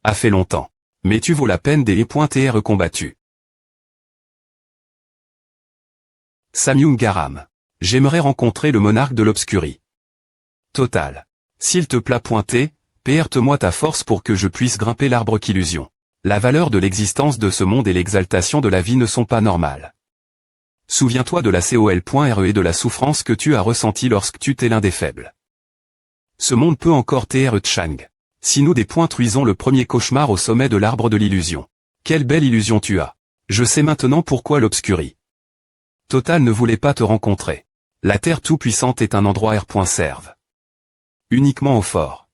A fait longtemps. Mais tu vaux la peine des E.TR combattus. Samyung Garam. J'aimerais rencontrer le monarque de l'obscurie. Total. S'il te plaît pointé, perte-moi ta force pour que je puisse grimper l'arbre qu'illusion. La valeur de l'existence de ce monde et l'exaltation de la vie ne sont pas normales. Souviens-toi de la COL.RE et de la souffrance que tu as ressentie lorsque tu t'es l'un des faibles. Ce monde peut encore TR Chang. Si nous dépointruisons le premier cauchemar au sommet de l'arbre de l'illusion. Quelle belle illusion tu as. Je sais maintenant pourquoi l'obscurie. Total ne voulait pas te rencontrer. La Terre tout-puissante est un endroit R.serve. Uniquement au fort.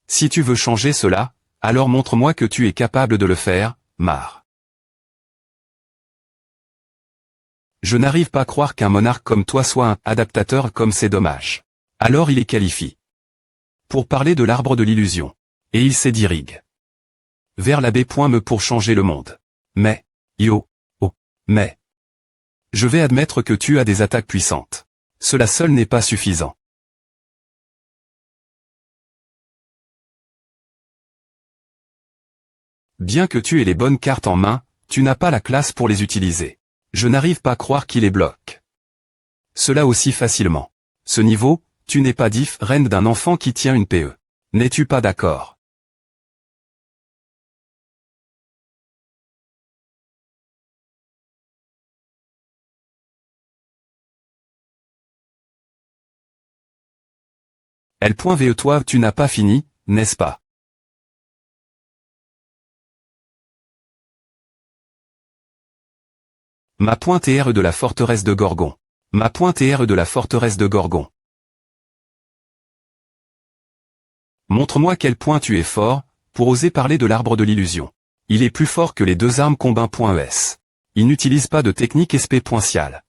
Si tu veux changer cela, alors montre-moi que tu es capable de le faire, Mar. Je n'arrive pas à croire qu'un monarque comme toi soit un adaptateur comme c'est dommage. Alors il est qualifié. Pour parler de l'arbre de l'illusion. Et il s'édirigue. Vers la B.me pour changer le monde. Mais, mais. Je vais admettre que tu as des attaques puissantes. Cela seul n'est pas suffisant. Bien que tu aies les bonnes cartes en main, tu n'as pas la classe pour les utiliser. Je n'arrive pas à croire qu'il les bloque. Cela aussi facilement. Ce niveau, tu n'es pas reine d'un enfant qui tient une PE. N'es-tu pas d'accord? L.ve toi tu n'as pas fini, n'est-ce pas? Ma pointe R de la forteresse de Gorgon. Ma pointe R de la forteresse de Gorgon. Montre-moi quel point tu es fort, pour oser parler de l'arbre de l'illusion. Il est plus fort que les deux armes combin.es. Il n'utilise pas de technique SP.cial.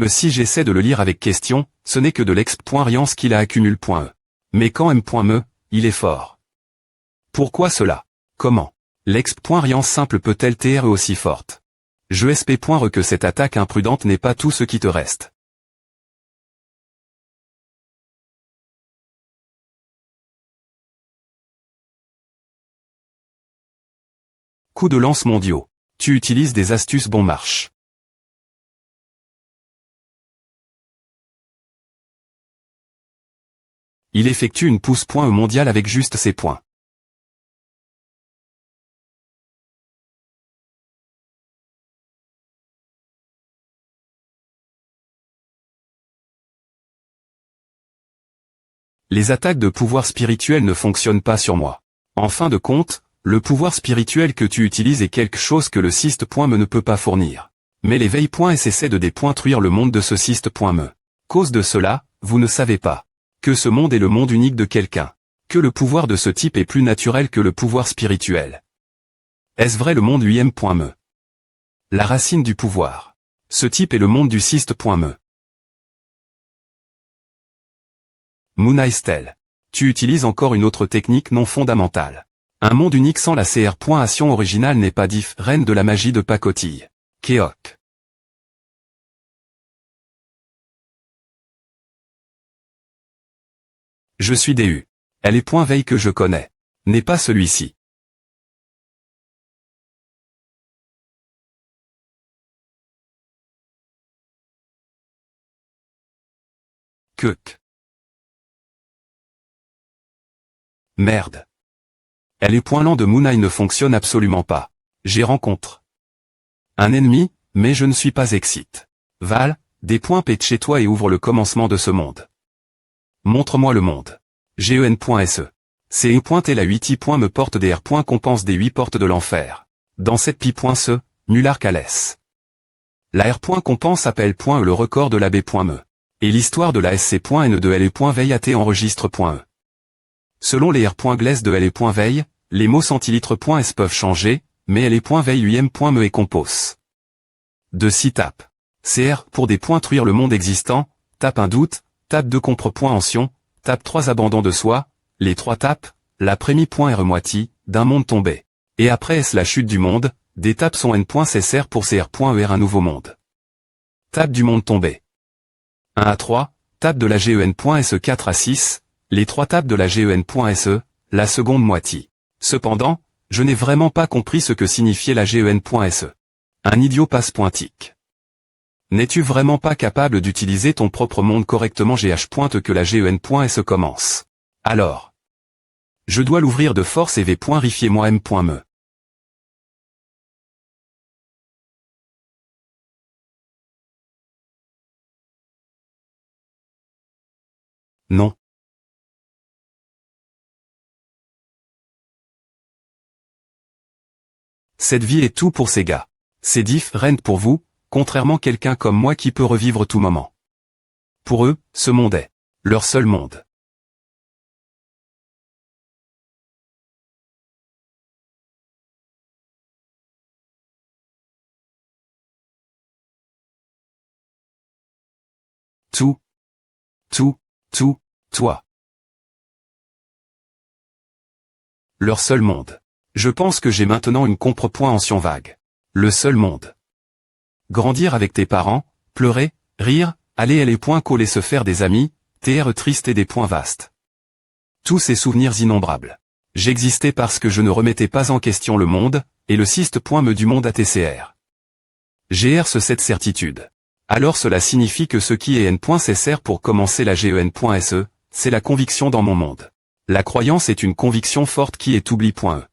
Si j'essaie de le lire avec question, ce n'est que de l'exp.riance qu'il a accumule.e. Mais quand M.me, il est fort. Pourquoi cela? Comment? L'exp.riance simple peut-elle TR aussi forte? Je SP.re que cette attaque imprudente n'est pas tout ce qui te reste. Coup de lance mondiaux. Tu utilises des astuces bon marche. Il effectue une pousse.e mondiale avec juste ses points. Les attaques de pouvoir spirituel ne fonctionnent pas sur moi. En fin de compte, le pouvoir spirituel que tu utilises est quelque chose que le cyste.me ne peut pas fournir. Mais l'éveil.s essaie de dépointruire le monde de ce cyste.me. Cause de cela, vous ne savez pas que ce monde est le monde unique de quelqu'un. Que le pouvoir de ce type est plus naturel que le pouvoir spirituel. Est-ce vrai le monde lui-même.me? La racine du pouvoir. Ce type est le monde du cyste.me. Moonai-Stell. Tu utilises encore une autre technique non fondamentale. Un monde unique sans la CR.ation originale n'est pas reine de la magie de pacotille. Keok. Je suis DU. Elle est point veille que je connais. N'est pas celui-ci. Keuk. Merde. Elle est point lent de Moonai ne fonctionne absolument pas. J'ai rencontre un ennemi, mais je ne suis pas excite. Val, des points pète chez toi et ouvre le commencement de ce monde. Montre-moi le monde. GEN.SE. CE. La 8 me porte des R. Compense des 8 portes de l'enfer. Dans cette pi.se, Nular Calès. La R. Compense appelle le record de la B.me. Et l'histoire de la SC.N de L. Veille AT enregistre.e. Selon les R. Glaise de L. Veille, les mots centilitres.s peuvent changer, mais L. Veille lui-même.me et compose. De 6 tapes. CR pour dépointruire le monde existant, tape un doute, tape 2 compre.ancion, tape 3 abandon de soi, les 3 tapes, la prémie.r moitié, d'un monde tombé. Et après S la chute du monde, des tapes sont n.cr pour cr.er un nouveau monde. Tape du monde tombé. 1 à 3, tape de la GEN.SE 4 à 6, les 3 tapes de la GEN.SE, la seconde moitié. Cependant, je n'ai vraiment pas compris ce que signifiait la GEN.SE. Un idiot passe-pointique. N'es-tu vraiment pas capable d'utiliser ton propre monde correctement GH pointe que la GEN.SE commence. Alors. Je dois l'ouvrir de force et v.rifiez-moi m.me. Non. Cette vie est tout pour ces gars. C'est different pour vous, contrairement quelqu'un comme moi qui peut revivre tout moment. Pour eux, ce monde est leur seul monde. Tout, toi. Leur seul monde. Je pense que j'ai maintenant une compréhension vague. Le seul monde. Grandir avec tes parents, pleurer, rire, aller à les points coller se faire des amis, TR triste et des points vastes. Tous ces souvenirs innombrables. J'existais parce que je ne remettais pas en question le monde, et le cyste point me du monde ATCR. GR cette certitude. Alors cela signifie que ce qui est N.SR pour commencer la GEN.SE, c'est la conviction dans mon monde. La croyance est une conviction forte qui est oubli.e.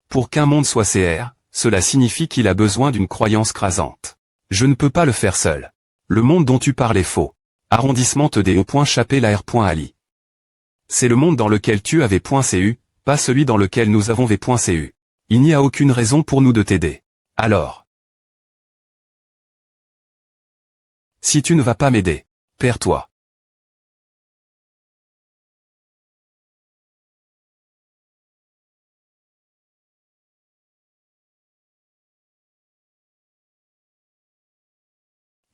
Pour qu'un monde soit CR, cela signifie qu'il a besoin d'une croyance crasante. Je ne peux pas le faire seul. Le monde dont tu parles est faux. Arrondissement TDE.chapé la R.ali. C'est le monde dans lequel tu avais .cu, pas celui dans lequel nous avons v.cu. Il n'y a aucune raison pour nous de t'aider. Alors. Si tu ne vas pas m'aider, perds-toi.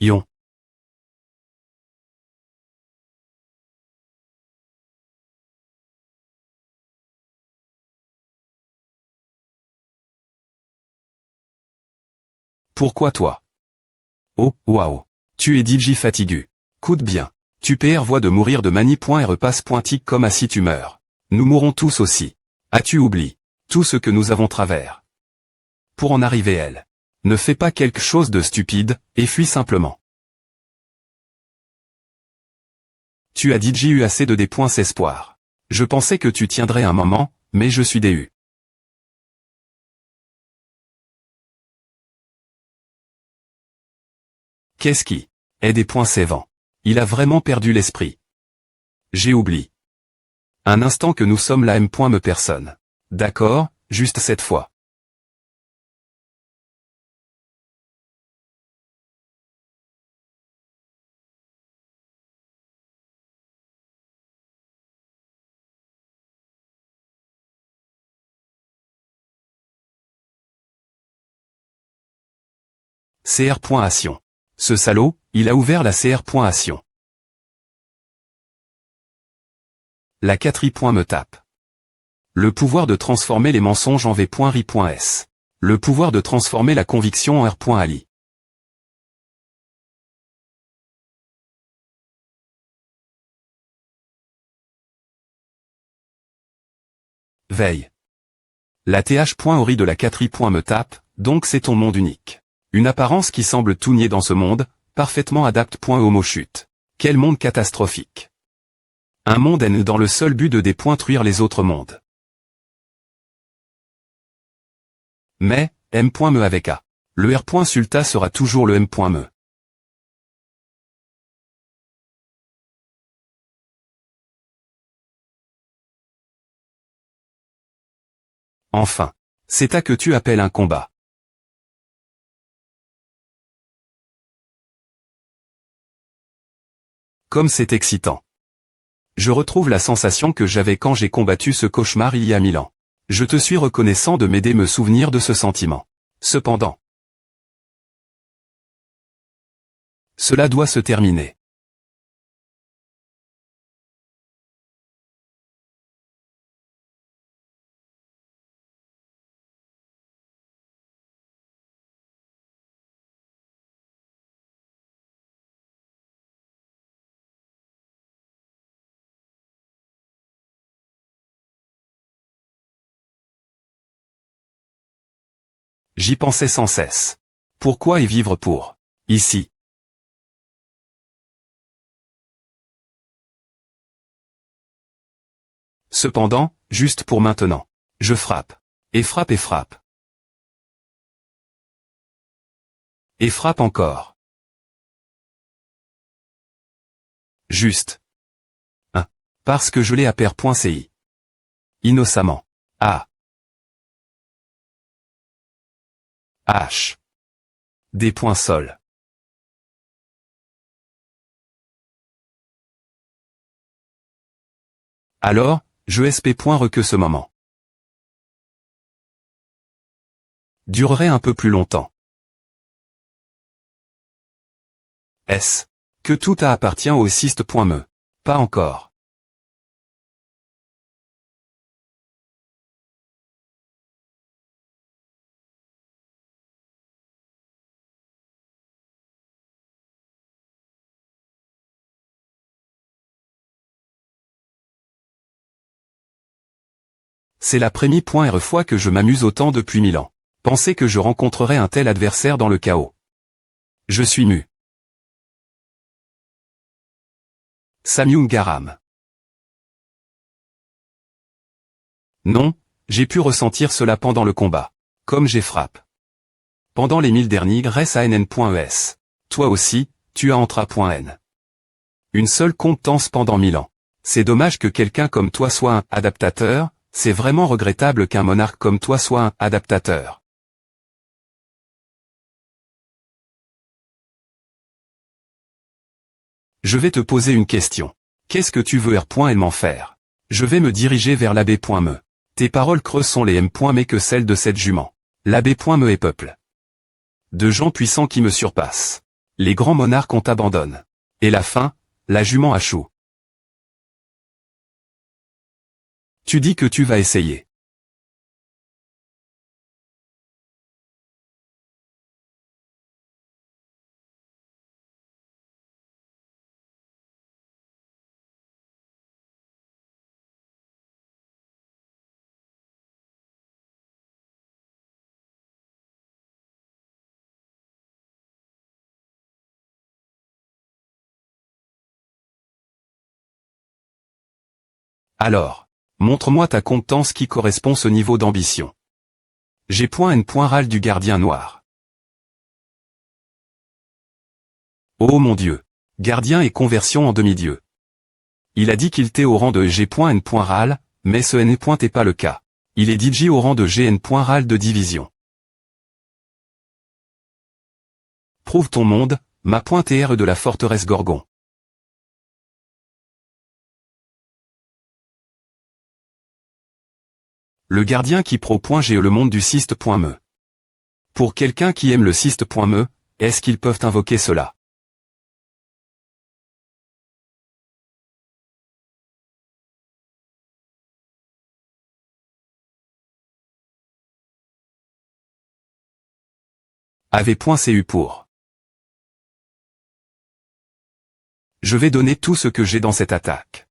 Ion. Pourquoi toi? Oh, waouh. Tu es DJ fatigu. Coûte bien. Tu PR voix de mourir de manie. Et repasse.tic comme assis tu meurs. Nous mourrons tous aussi. As-tu oublié tout ce que nous avons travers? Pour en arriver elle. Ne fais pas quelque chose de stupide, et fuis simplement. Tu as DJ eu assez de des points espoir. Je pensais que tu tiendrais un moment, mais je suis déçu. Qu'est-ce qui est des points sévants? Il a vraiment perdu l'esprit. J'ai oublié. Un instant que nous sommes là me personne. D'accord, juste cette fois. CR.Action. Ce salaud, il a ouvert la CR.Action. La 4i. Me tape. Le pouvoir de transformer les mensonges en v.ri.s. Le pouvoir de transformer la conviction en r.ali. Veille. La th.ori de la 4i. Me tape, donc c'est ton monde unique. Une apparence qui semble tout nier dans ce monde, parfaitement adapte.homo chute. Quel monde catastrophique. Un monde N dans le seul but de dépointruire les autres mondes. Mais, m.me avec A. Le r.sulta sera toujours le m.me. Enfin. C'est à que tu appelles un combat. Comme c'est excitant. Je retrouve la sensation que j'avais quand j'ai combattu ce cauchemar il y a 1000 ans. Je te suis reconnaissant de m'aider me souvenir de ce sentiment. Cependant. Cela doit se terminer. J'y pensais sans cesse. Pourquoi y vivre pour? Ici. Cependant, juste pour maintenant. Je frappe. Et frappe et frappe. Et frappe encore. Juste. Parce que je l'ai à pair.ci. Innocemment. A. H. Des points sol. Alors, je sp. Que ce moment durerait un peu plus longtemps. S. Que tout a appartient au cyste.me. Pas encore. C'est la première fois que je m'amuse autant depuis 1000 ans. Penser que je rencontrerai un tel adversaire dans le chaos. Je suis mu. Samyung Garam. Non, j'ai pu ressentir cela pendant le combat. Comme j'ai frappe. Pendant les 1000 derniers SANN.ES. Toi aussi, tu as entra.n. Une seule compétence pendant 1000 ans. C'est dommage que quelqu'un comme toi soit un adaptateur, c'est vraiment regrettable qu'un monarque comme toi soit un adaptateur. Je vais te poser une question. Qu'est-ce que tu veux R.L m'en faire? Je vais me diriger vers l'abbé.me. Tes paroles creuses sont les M. mais que celles de cette jument. L'abbé.me est peuple de gens puissants qui me surpassent. Les grands monarques ont abandonné. Et la fin, la jument a chou. Tu dis que tu vas essayer. Alors, montre-moi ta compétence qui correspond ce niveau d'ambition. G.N. Râle du gardien noir. Oh mon Dieu. Gardien et conversion en demi-dieu. Il a dit qu'il était au rang de G.N. Râle, mais ce n'est pas le cas. Il est DJ au rang de GN. Râle de division. Prouve ton monde, ma .R de la forteresse Gorgon. Le gardien qui pro.G le monde du cyste.me. Pour quelqu'un qui aime le cyste.me, est-ce qu'ils peuvent invoquer cela? AV.cu pour. Je vais donner tout ce que j'ai dans cette attaque.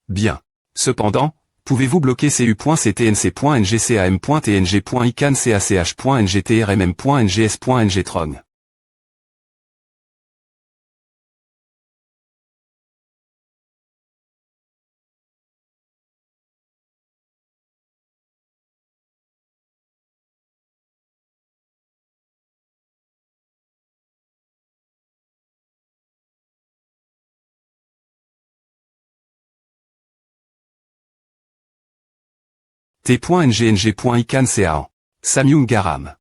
Bien. Cependant, pouvez-vous bloquer cu.ctnc.ngcam.tng.ican.cach.ngtrmm.ngS.ngtron? T.ngng.ican.caan. Samyung Garam.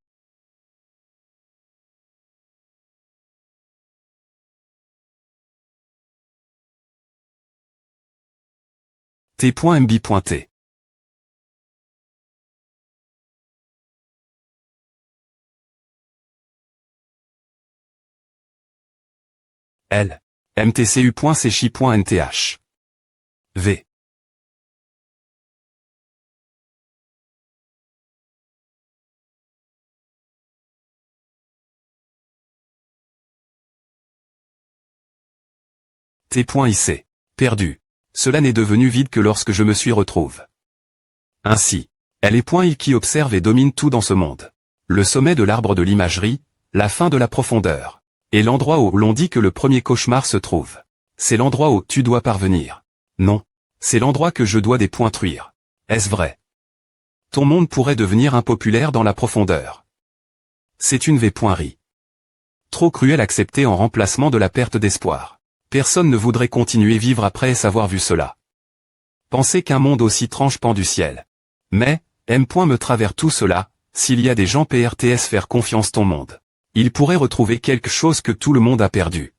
T.mb.t. L. mtcu.cchi.nth. V. T.IC. Perdu. Cela n'est devenu vide que lorsque je me suis retrouve. Ainsi, elle est .il qui observe et domine tout dans ce monde. Le sommet de l'arbre de l'imagerie, la fin de la profondeur. Et l'endroit où l'on dit que le premier cauchemar se trouve. C'est l'endroit où tu dois parvenir. Non. C'est l'endroit que je dois dépointruire. Est-ce vrai? Ton monde pourrait devenir impopulaire dans la profondeur. C'est une V.ri. Trop cruel accepté en remplacement de la perte d'espoir. Personne ne voudrait continuer vivre après avoir vu cela. Penser qu'un monde aussi tranche pend du ciel. Mais, me travers tout cela, s'il y a des gens PRTS faire confiance ton monde. Ils pourraient retrouver quelque chose que tout le monde a perdu.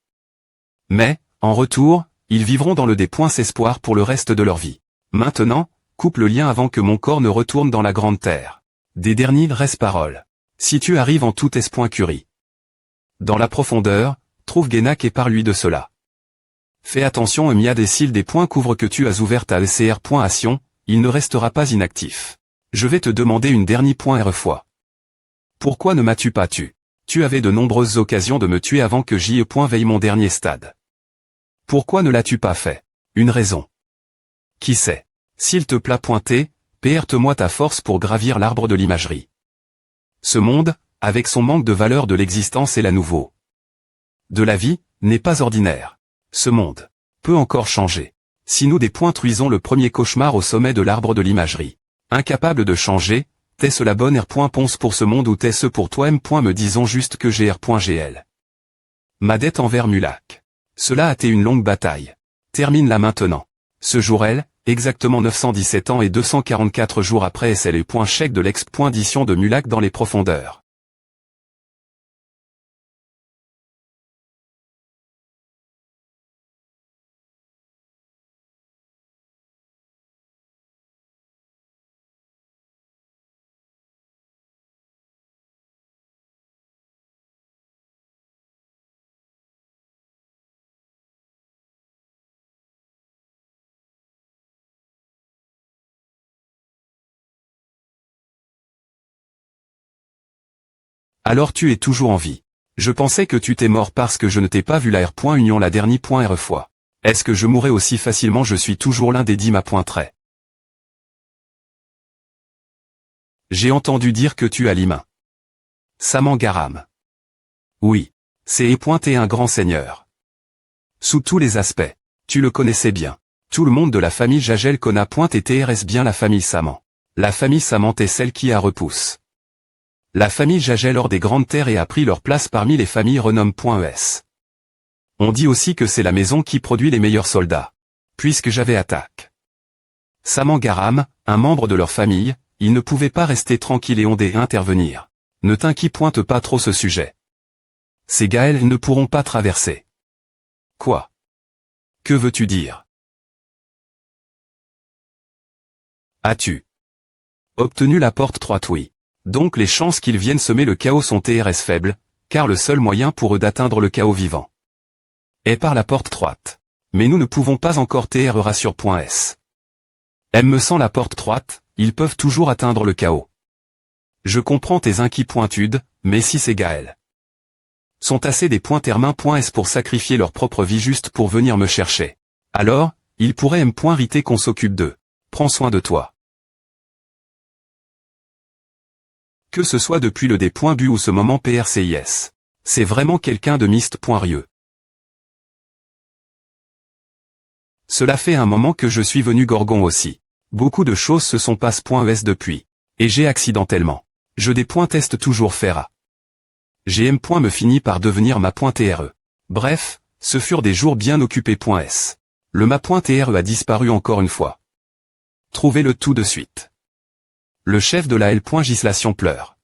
Mais, en retour, ils vivront dans le espoir pour le reste de leur vie. Maintenant, coupe le lien avant que mon corps ne retourne dans la grande terre. Des derniers restes paroles. Si tu arrives en tout curie. Dans la profondeur, trouve Genak et parle-lui de cela. Fais attention Mia des cils des points couvre que tu as ouverte à LCR.Action, il ne restera pas inactif. Je vais te demander une dernière fois. Pourquoi ne m'as-tu pas tué? Tu avais de nombreuses occasions de me tuer avant que j'y veille mon dernier stade. Pourquoi ne l'as-tu pas fait? Une raison. Qui sait? S'il te plaît perte-moi ta force pour gravir l'arbre de l'imagerie. Ce monde, avec son manque de valeur de l'existence et la nouveau de la vie, n'est pas ordinaire. Ce monde peut encore changer. Si nous dépointruisons le premier cauchemar au sommet de l'arbre de l'imagerie. Incapable de changer, t'es-ce la bonne R.Ponce pour ce monde ou t'es-ce pour toi me disons juste que j'ai R.GL. Ma dette envers Mulak. Cela a été une longue bataille. Termine-la maintenant. Ce jour-elle, exactement 917 ans et 244 jours après SLE.chèque de l'ex.dition de Mulak dans les profondeurs. Alors tu es toujours en vie. Je pensais que tu t'es mort parce que je ne t'ai pas vu la R.Union la dernière fois. Est-ce que je mourrais aussi facilement? Je suis toujours l'un des 10 .trait. J'ai entendu dire que tu as l'humain. Saman-Garam. Oui. C'est un grand seigneur. Sous tous les aspects. Tu le connaissais bien. Tout le monde de la famille Jagel connaît et TRS bien la famille Saman. La famille Saman est celle qui a repousse. La famille Jagel hors des grandes terres et a pris leur place parmi les familles renom.es. On dit aussi que c'est la maison qui produit les meilleurs soldats. Puisque j'avais attaque. Saman-Garam, un membre de leur famille, ils ne pouvaient pas rester tranquilles et ondés et intervenir. Ne t'inquiète pas trop ce sujet. Ces Gaëls ne pourront pas traverser. Quoi? Que veux-tu dire? As-tu obtenu la porte 3? Oui. Donc les chances qu'ils viennent semer le chaos sont TRS faibles, car le seul moyen pour eux d'atteindre le chaos vivant est par la porte 3. Mais nous ne pouvons pas encore TR rassure.s. Me sent la porte 3, ils peuvent toujours atteindre le chaos. Je comprends tes inquiétudes, mais si ces Gaëls sont assez des .s pour sacrifier leur propre vie juste pour venir me chercher. Alors, ils pourraient riter qu'on s'occupe d'eux. Prends soin de toi. Que ce soit depuis le D.bu ou ce moment PRCIS. C'est vraiment quelqu'un de mist.rieux. Cela fait un moment que je suis venu Gorgon aussi. Beaucoup de choses se sont passées.es depuis. Et j'ai accidentellement. Je des.test toujours faire à. GM. Me finit par devenir ma.TRE. Bref, ce furent des jours bien occupés.s. Le ma.TRE a disparu encore une fois. Trouvez-le tout de suite. Le chef de la L.Gislation pleure.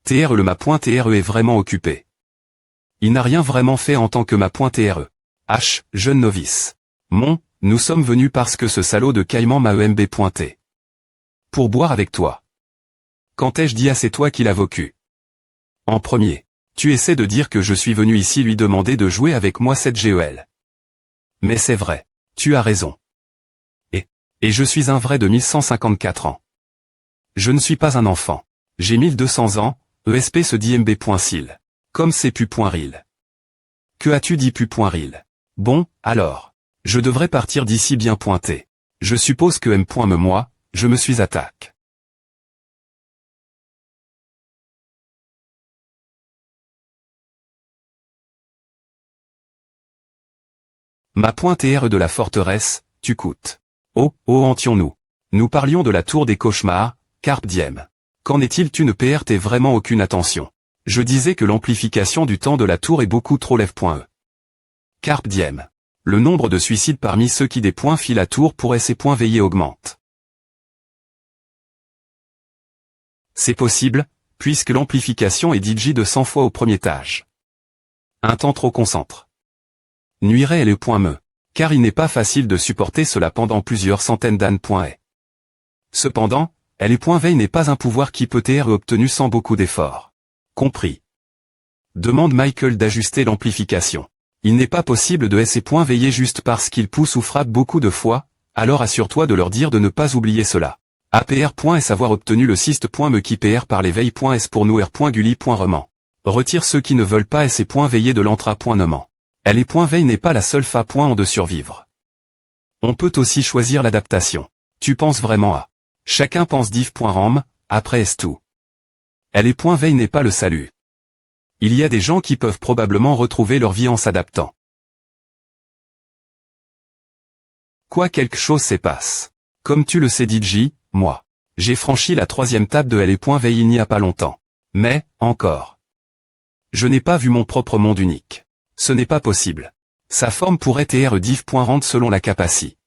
TR le ma.TRE est vraiment occupé. Il n'a rien vraiment fait en tant que ma.TRE. H, jeune novice. Nous sommes venus parce que ce salaud de Caïman m'a EMB.T. Pour boire avec toi. Quand ai-je dit à c'est toi qui l'as vocu? En premier, tu essaies de dire que je suis venu ici lui demander de jouer avec moi cette GEL. Mais c'est vrai, tu as raison. Et je suis un vrai de 1154 ans. Je ne suis pas un enfant. J'ai 1200 ans, ESP se dit MB.sil. Comme c'est pu.ril. Que as-tu dit pu.ril? Bon, alors. Je devrais partir d'ici bien pointé. Je suppose que M. me moi, je me suis attaque. Ma pointe et R de la forteresse, tu coûtes. Oh, oh hantions-nous. Nous parlions de la tour des cauchemars, carpe diem. Qu'en est-il tu ne prêtais vraiment aucune attention. Je disais que l'amplification du temps de la tour est beaucoup trop lève.e. Carpe diem. Le nombre de suicides parmi ceux qui des points filent la tour pourrait ces points veillés augmente. C'est possible, puisque l'amplification est DJ de 100 fois au premier étage. Un temps trop concentre. Nuirait le point me. Car il n'est pas facile de supporter cela pendant plusieurs centaines d'années. Cependant, elle est point veille n'est pas un pouvoir qui peut être obtenu sans beaucoup d'efforts. Compris. Demande Michael d'ajuster l'amplification. Il n'est pas possible de laisser point veiller juste parce qu'il pousse ou frappe beaucoup de fois, alors assure-toi de leur dire de ne pas oublier cela. APR.S avoir obtenu le syst.me qui PR par les veilles.s pour nous R.gully.reman. Retire ceux qui ne veulent pas et points veillés de l'entra.neman. Elle est point veille n'est pas la seule fa.en de survivre. On peut aussi choisir l'adaptation. Tu penses vraiment à. Chacun pense div.ram, après est tout. Elle est point veille n'est pas le salut. Il y a des gens qui peuvent probablement retrouver leur vie en s'adaptant. Quoi quelque chose se passe. Comme tu le sais DJ, moi. J'ai franchi la 3e table de elle est point veille il n'y a pas longtemps. Mais, encore. Je n'ai pas vu mon propre monde unique. Ce n'est pas possible. Sa forme pourrait être div.rand selon la capacité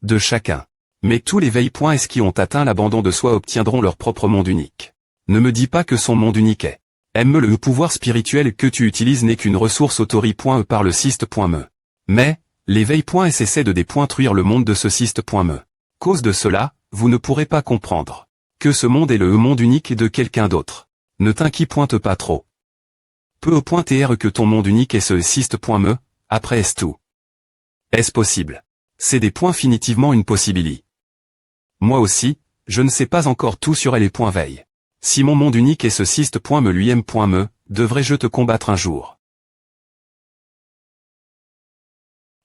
de chacun. Mais tous les veilles.s qui ont atteint l'abandon de soi obtiendront leur propre monde unique. Ne me dis pas que son monde unique est. Le pouvoir spirituel que tu utilises n'est qu'une ressource autori.e par le syst.me. Mais, les veilles.s essaient de dépointruire le monde de ce syst.me. Cause de cela, vous ne pourrez pas comprendre que ce monde est le monde unique de quelqu'un d'autre. Ne t'inquiète pas trop. Peu au point tr que ton monde unique est ce syst.me, après est tout. Est-ce possible? C'est des points finitivement une possibilité. Moi aussi, je ne sais pas encore tout sur les points veille. Si mon monde unique est ce syst.me lui-même.me, devrais-je te combattre un jour?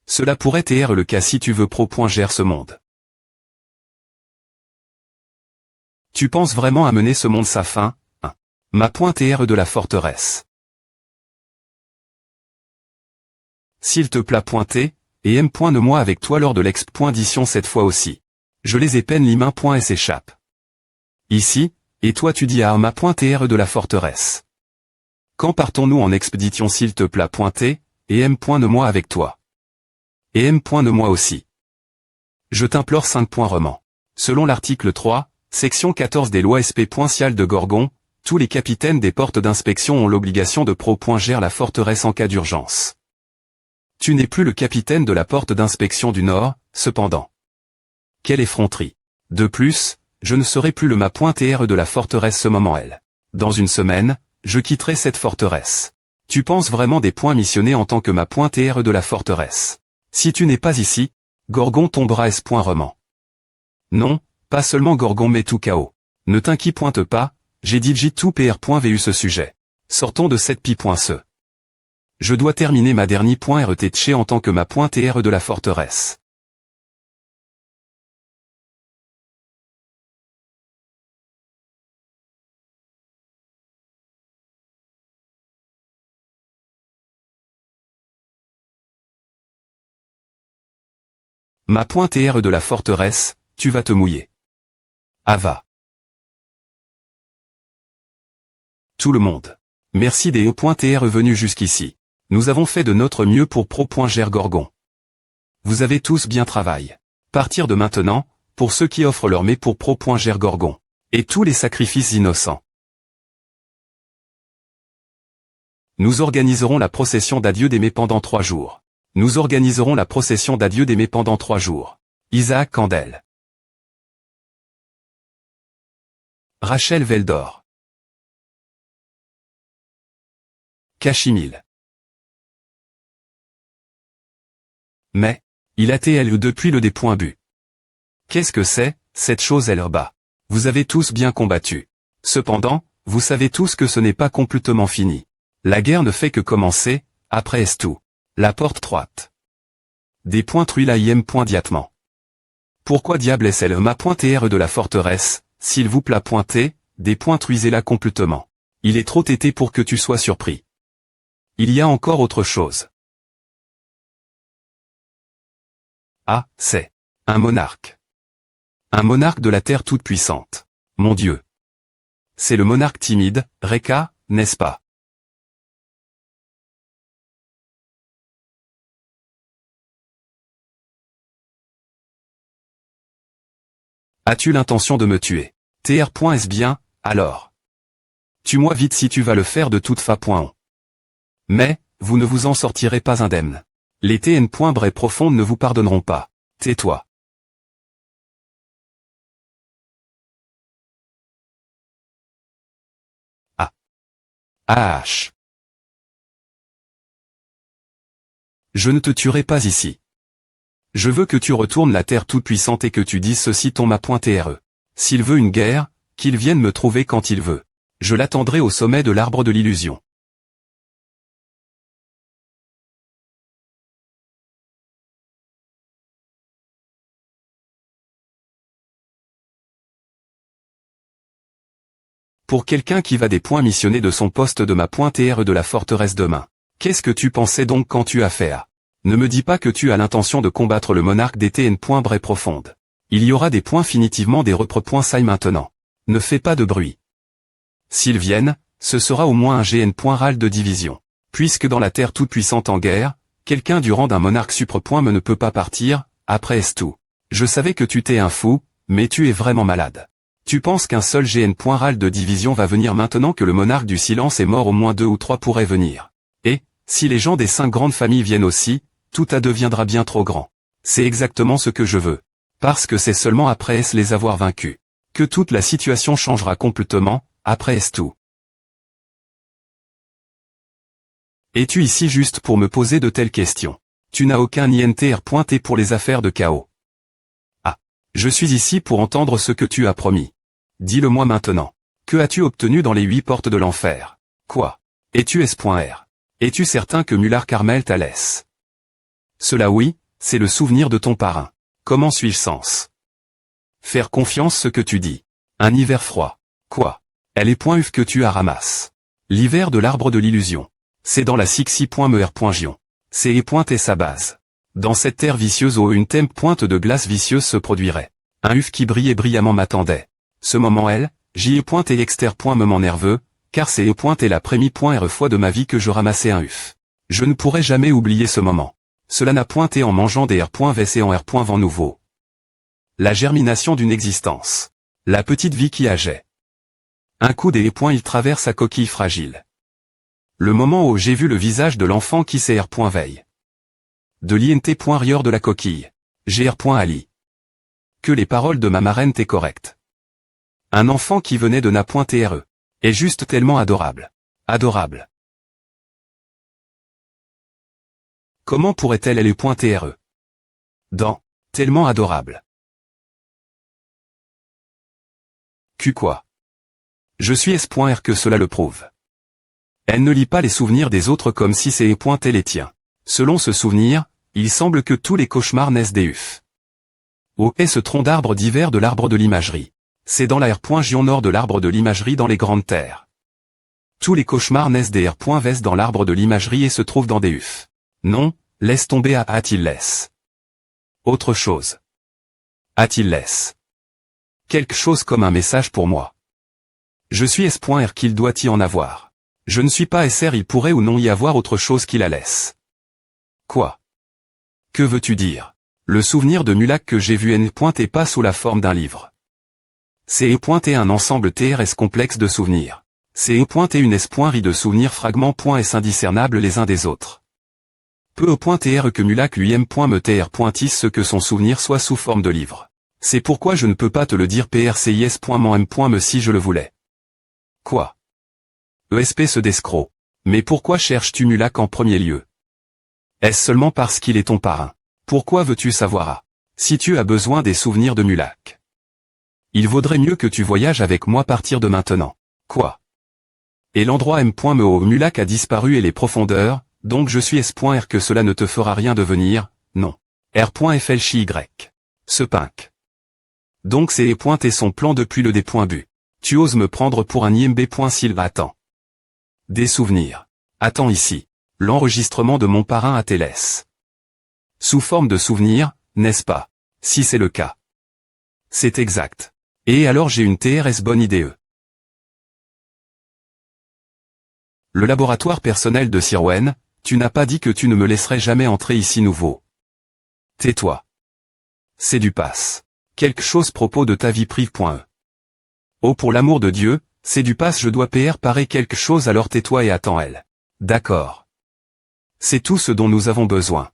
Cela pourrait être le cas si tu veux pro.gère ce monde. Tu penses vraiment amener ce monde sa fin? 1. Ma pointe R de la forteresse. S'il te plaît pointer, et M.ne-moi avec toi lors de l'exp.dition cette fois aussi. Je les ai peine l'humain.et s'échappe. Ici, et toi tu dis à ma pointe R de la forteresse. Quand partons-nous en expédition s'il te plaît pointer, et M.ne-moi avec toi. Et M.ne-moi aussi. Je t'implore 5 points reman. Selon l'article 3, section 14 des lois SP.ciales de Gorgon, tous les capitaines des portes d'inspection ont l'obligation de pro.gère la forteresse en cas d'urgence. Tu n'es plus le capitaine de la porte d'inspection du Nord, cependant. Quelle effronterie. De plus, je ne serai plus le ma pointe R de la forteresse ce moment elle. Dans une semaine, je quitterai cette forteresse. Tu penses vraiment des points missionnés en tant que ma pointe R de la forteresse. Si tu n'es pas ici, Gorgon tombera S.reman. Non, pas seulement Gorgon mais tout chaos. Ne t'inquiète pas, j'ai dit tout PR.vu ce sujet. Sortons de cette pi.ce. Je dois terminer ma dernière point RTC en tant que ma pointe R de la forteresse. Ma pointe R de la forteresse, tu vas te mouiller. Ava. Tout le monde. Merci des E.R venus jusqu'ici. Nous avons fait de notre mieux pour pro.gère Gorgon. Vous avez tous bien travaillé. Partir de maintenant, pour ceux qui offrent leur mets pour pro.gère Gorgon. Et tous les sacrifices innocents. Nous organiserons la procession d'adieu des mets pendant 3 jours. Nous organiserons la procession d'adieu des mets pendant 3 jours. Isaac Candel. Rachel Veldor. Cachimil. Mais, il a TL depuis le D.bu. Qu'est-ce que c'est, cette chose elle-bas? Vous avez tous bien combattu. Cependant, vous savez tous que ce n'est pas complètement fini. La guerre ne fait que commencer, après est tout. La porte droite. Truila im.diatement. Pourquoi diable est-elle ma.re de la forteresse, s'il vous plaît pointer, truisez-la complètement. Il est trop tété pour que tu sois surpris. Il y a encore autre chose. Ah, c'est un monarque. Un monarque de la terre toute puissante. Mon Dieu. C'est le monarque timide, Reka, n'est-ce pas? As-tu l'intention de me tuer? Est-ce bien, alors? Tue-moi vite si tu vas le faire de toute façon. Mais, vous ne vous en sortirez pas indemne. Les TN. Profondes ne vous pardonneront pas. Tais-toi. Ah. Ah. Je ne te tuerai pas ici. Je veux que tu retournes la terre toute puissante et que tu dises ceci ton ma.re. S'il veut une guerre, qu'il vienne me trouver quand il veut. Je l'attendrai au sommet de l'arbre de l'illusion. Pour quelqu'un qui va des points missionnés de son poste de ma.re de la forteresse demain. Qu'est-ce que tu pensais donc quand tu as fait à? Ne me dis pas que tu as l'intention de combattre le monarque des TN. Profonde. Il y aura des points finitivement des repres.sai maintenant. Ne fais pas de bruit. S'ils viennent, ce sera au moins un GN. Ral de division. Puisque dans la terre toute puissante en guerre, quelqu'un du rang d'un monarque supre. Ne peut pas partir, après est tout. Je savais que tu t'es un fou, mais tu es vraiment malade. Tu penses qu'un seul GN. Ral de division va venir maintenant que le monarque du silence est mort, au moins 2 ou 3 pourraient venir. Et, si les gens des 5 grandes familles viennent aussi, tout deviendra bien trop grand. C'est exactement ce que je veux. Parce que c'est seulement après les avoir vaincus que toute la situation changera complètement, après est tout. Es-tu ici juste pour me poser de telles questions? Tu n'as aucun INTR pointé pour les affaires de chaos. Ah. Je suis ici pour entendre ce que tu as promis. Dis-le-moi maintenant. Que as-tu obtenu dans les 8 portes de l'enfer? Quoi? Es-tu S.R? Es-tu certain que Mular Carmel t'a laisse? Cela oui, c'est le souvenir de ton parrain. Comment suis-je sens? Faire confiance ce que tu dis. Un hiver froid. Quoi? Elle est point uf que tu as ramasse. L'hiver de l'arbre de l'illusion. C'est dans la Sixi.mer.gion. C'est et sa base. Dans cette terre vicieuse où une pointe de glace vicieuse se produirait. Un uf qui brillait brillamment m'attendait. Ce moment elle, j'y ai et exter.me nerveux, car c'est et la première fois de ma vie que je ramassais un uf. Je ne pourrai jamais oublier ce moment. Cela n'a pointé en mangeant des R.vs et en R.vent nouveau. La germination d'une existence. La petite vie qui ageait. Un coup des il traverse sa coquille fragile. Le moment où j'ai vu le visage de l'enfant qui s'est R.veille. De l'INT.rieur de la coquille. GR.ali. Que les paroles de ma marraine étaient correctes. Un enfant qui venait de na.re. Est juste tellement adorable. Adorable. Comment pourrait-elle aller .re? Dans tellement adorable. Quoi? Je suis S.R que cela le prouve. Elle ne lit pas les souvenirs des autres comme si c'est et les tiens. Selon ce souvenir, il semble que tous les cauchemars naissent des ufs. Où est ce tronc d'arbre d'hiver de l'arbre de l'imagerie? C'est dans la R.gion nord de l'arbre de l'imagerie dans les grandes terres. Tous les cauchemars naissent des R.ves dans l'arbre de l'imagerie et se trouvent dans des ufs. Non, laisse tomber à a-t-il laisse. Autre chose. A-t-il laisse. Quelque chose comme un message pour moi. Je suis S.R qu'il doit y en avoir. Je ne suis pas SR, il pourrait ou non y avoir autre chose qui la laisse. Quoi? Que veux-tu dire? Le souvenir de Mulak que j'ai vu n'est pas sous la forme d'un livre. C'est et un ensemble TRS complexe de souvenirs. C'est et une S.ri de souvenirs fragments .s indiscernables les uns des autres. Peu au .tr que Mulak lui-même me tr. ce que son souvenir soit sous forme de livre. C'est pourquoi je ne peux pas te le dire prcis.m'm.me si je le voulais. Quoi? ESP se d'escroc. Mais pourquoi cherches-tu Mulak en premier lieu? Est-ce seulement parce qu'il est ton parrain? Pourquoi veux-tu savoir à? Si tu as besoin des souvenirs de Mulak. Il vaudrait mieux que tu voyages avec moi à partir de maintenant. Quoi? Et l'endroit M.me où Mulak a disparu et les profondeurs, donc je suis S.R que cela ne te fera rien de venir, non. R.FLCY. Ce pink. Donc c'est E.T son plan depuis le D.Bu. Tu oses me prendre pour un IMB.S'il attend. Des souvenirs. Attends ici. L'enregistrement de mon parrain à Télès. Sous forme de souvenirs, n'est-ce pas? Si c'est le cas. C'est exact. Et alors j'ai une TRS bonne idée. Le laboratoire personnel de Sirwen, tu n'as pas dit que tu ne me laisserais jamais entrer ici nouveau. Tais-toi. C'est du passe. Quelque chose propos de ta vie privée. Oh pour l'amour de Dieu, c'est du passe je dois parer quelque chose alors tais-toi et attends elle. D'accord. C'est tout ce dont nous avons besoin.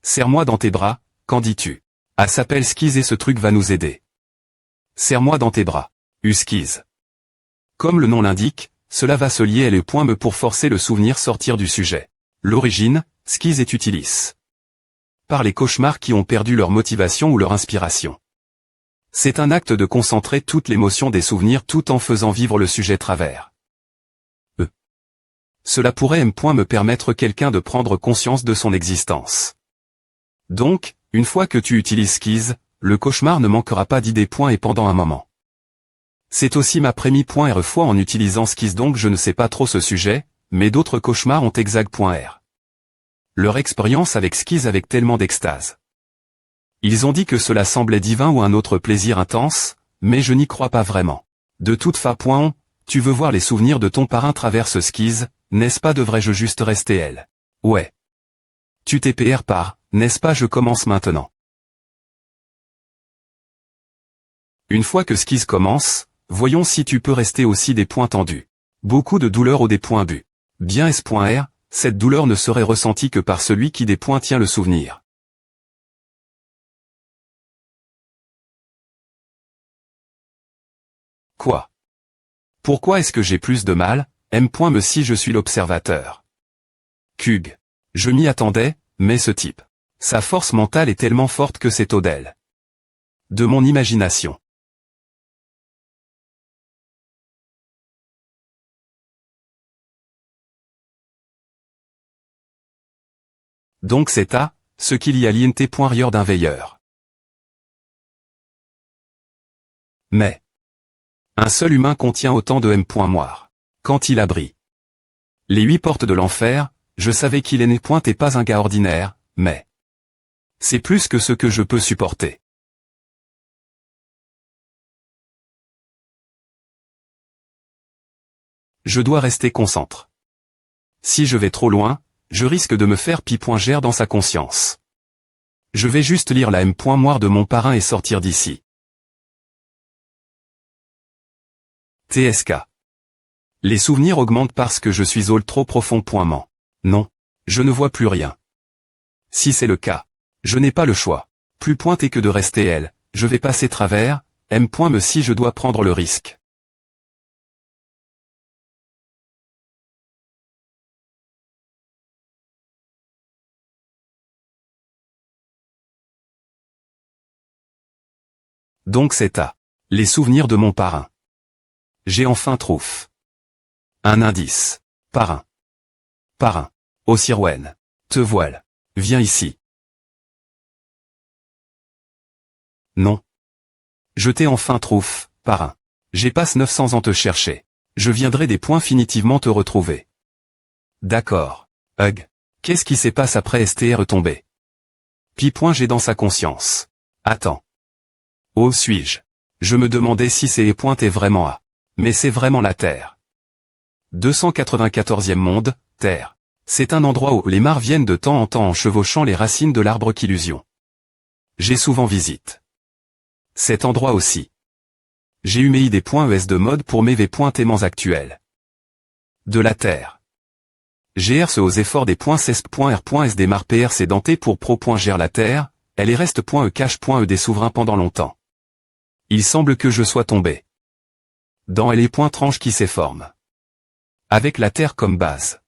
Serre-moi dans tes bras, qu'en dis-tu? Ah s'appelle Skiz et ce truc va nous aider. Serre-moi dans tes bras. Skiz. Comme le nom l'indique, cela va se lier et le point me pour forcer le souvenir sortir du sujet. L'origine, Skiz est utilis. Par les cauchemars qui ont perdu leur motivation ou leur inspiration. C'est un acte de concentrer toute l'émotion des souvenirs tout en faisant vivre le sujet travers. Cela pourrait me permettre quelqu'un de prendre conscience de son existence. Donc, une fois que tu utilises Skiz, le cauchemar ne manquera pas d'idées et pendant un moment. C'est aussi ma première fois en utilisant Skiz donc je ne sais pas trop ce sujet, mais d'autres cauchemars ont exact.R. Leur expérience avec Skiz avec tellement d'extase. Ils ont dit que cela semblait divin ou un autre plaisir intense, mais je n'y crois pas vraiment. De toute façon, tu veux voir les souvenirs de ton parrain traverse Skiz, n'est-ce pas devrais-je juste rester elle? Ouais. Tu t'es par, n'est-ce pas je commence maintenant. Une fois que Skiz commence, voyons si tu peux rester aussi des points tendus. Beaucoup de douleur au D.Bu. Bien S.R, cette douleur ne serait ressentie que par celui qui tient le souvenir. Quoi? Pourquoi est-ce que j'ai plus de mal, me si je suis l'observateur? Kug. Je m'y attendais, mais ce type. Sa force mentale est tellement forte que c'est au d'elle. De mon imagination. Donc c'est à, ce qu'il y a l'INT.Rieur d'un veilleur. Mais. Un seul humain contient autant de M.Moire. Quand il abrit. Les 8 portes de l'enfer, je savais qu'il n'est pas un gars ordinaire, mais. C'est plus que ce que je peux supporter. Je dois rester concentré. Si je vais trop loin, je risque de me faire pi.gère dans sa conscience. Je vais juste lire la M.Moire de mon parrain et sortir d'ici. TSK. Les souvenirs augmentent parce que je suis trop profond. Non. Je ne vois plus rien. Si c'est le cas, je n'ai pas le choix. Plus pointé que de rester elle, je vais passer travers, me si je dois prendre le risque. Donc c'est à. Les souvenirs de mon parrain. J'ai enfin trouvé. Un indice. Parrain. Parrain. Ô Sirwen. Te voile. Viens ici. Non. Je t'ai enfin trouvé, parrain. J'ai passe 900 ans te chercher. Je viendrai définitivement te retrouver. D'accord. Hug. Qu'est-ce qui se passe après STR tombé? J'ai dans sa conscience. Attends. Oh suis-je? Je me demandais si c'est est vraiment à. Mais c'est vraiment la Terre. 294e monde, Terre. C'est un endroit où les mares viennent de temps en temps en chevauchant les racines de l'arbre qu'illusion. J'ai souvent visite. Cet endroit aussi. J'ai eu mes idées.es de mode pour mes v.aimants actuels. De la Terre. GR se aux efforts des .cesp.r.s des mares PR sédentés pour pro.gère la Terre, elle est reste.e cache.e des souverains pendant longtemps. Il semble que je sois tombé. Dans les tranches qui s'efforment. Avec la Terre comme base.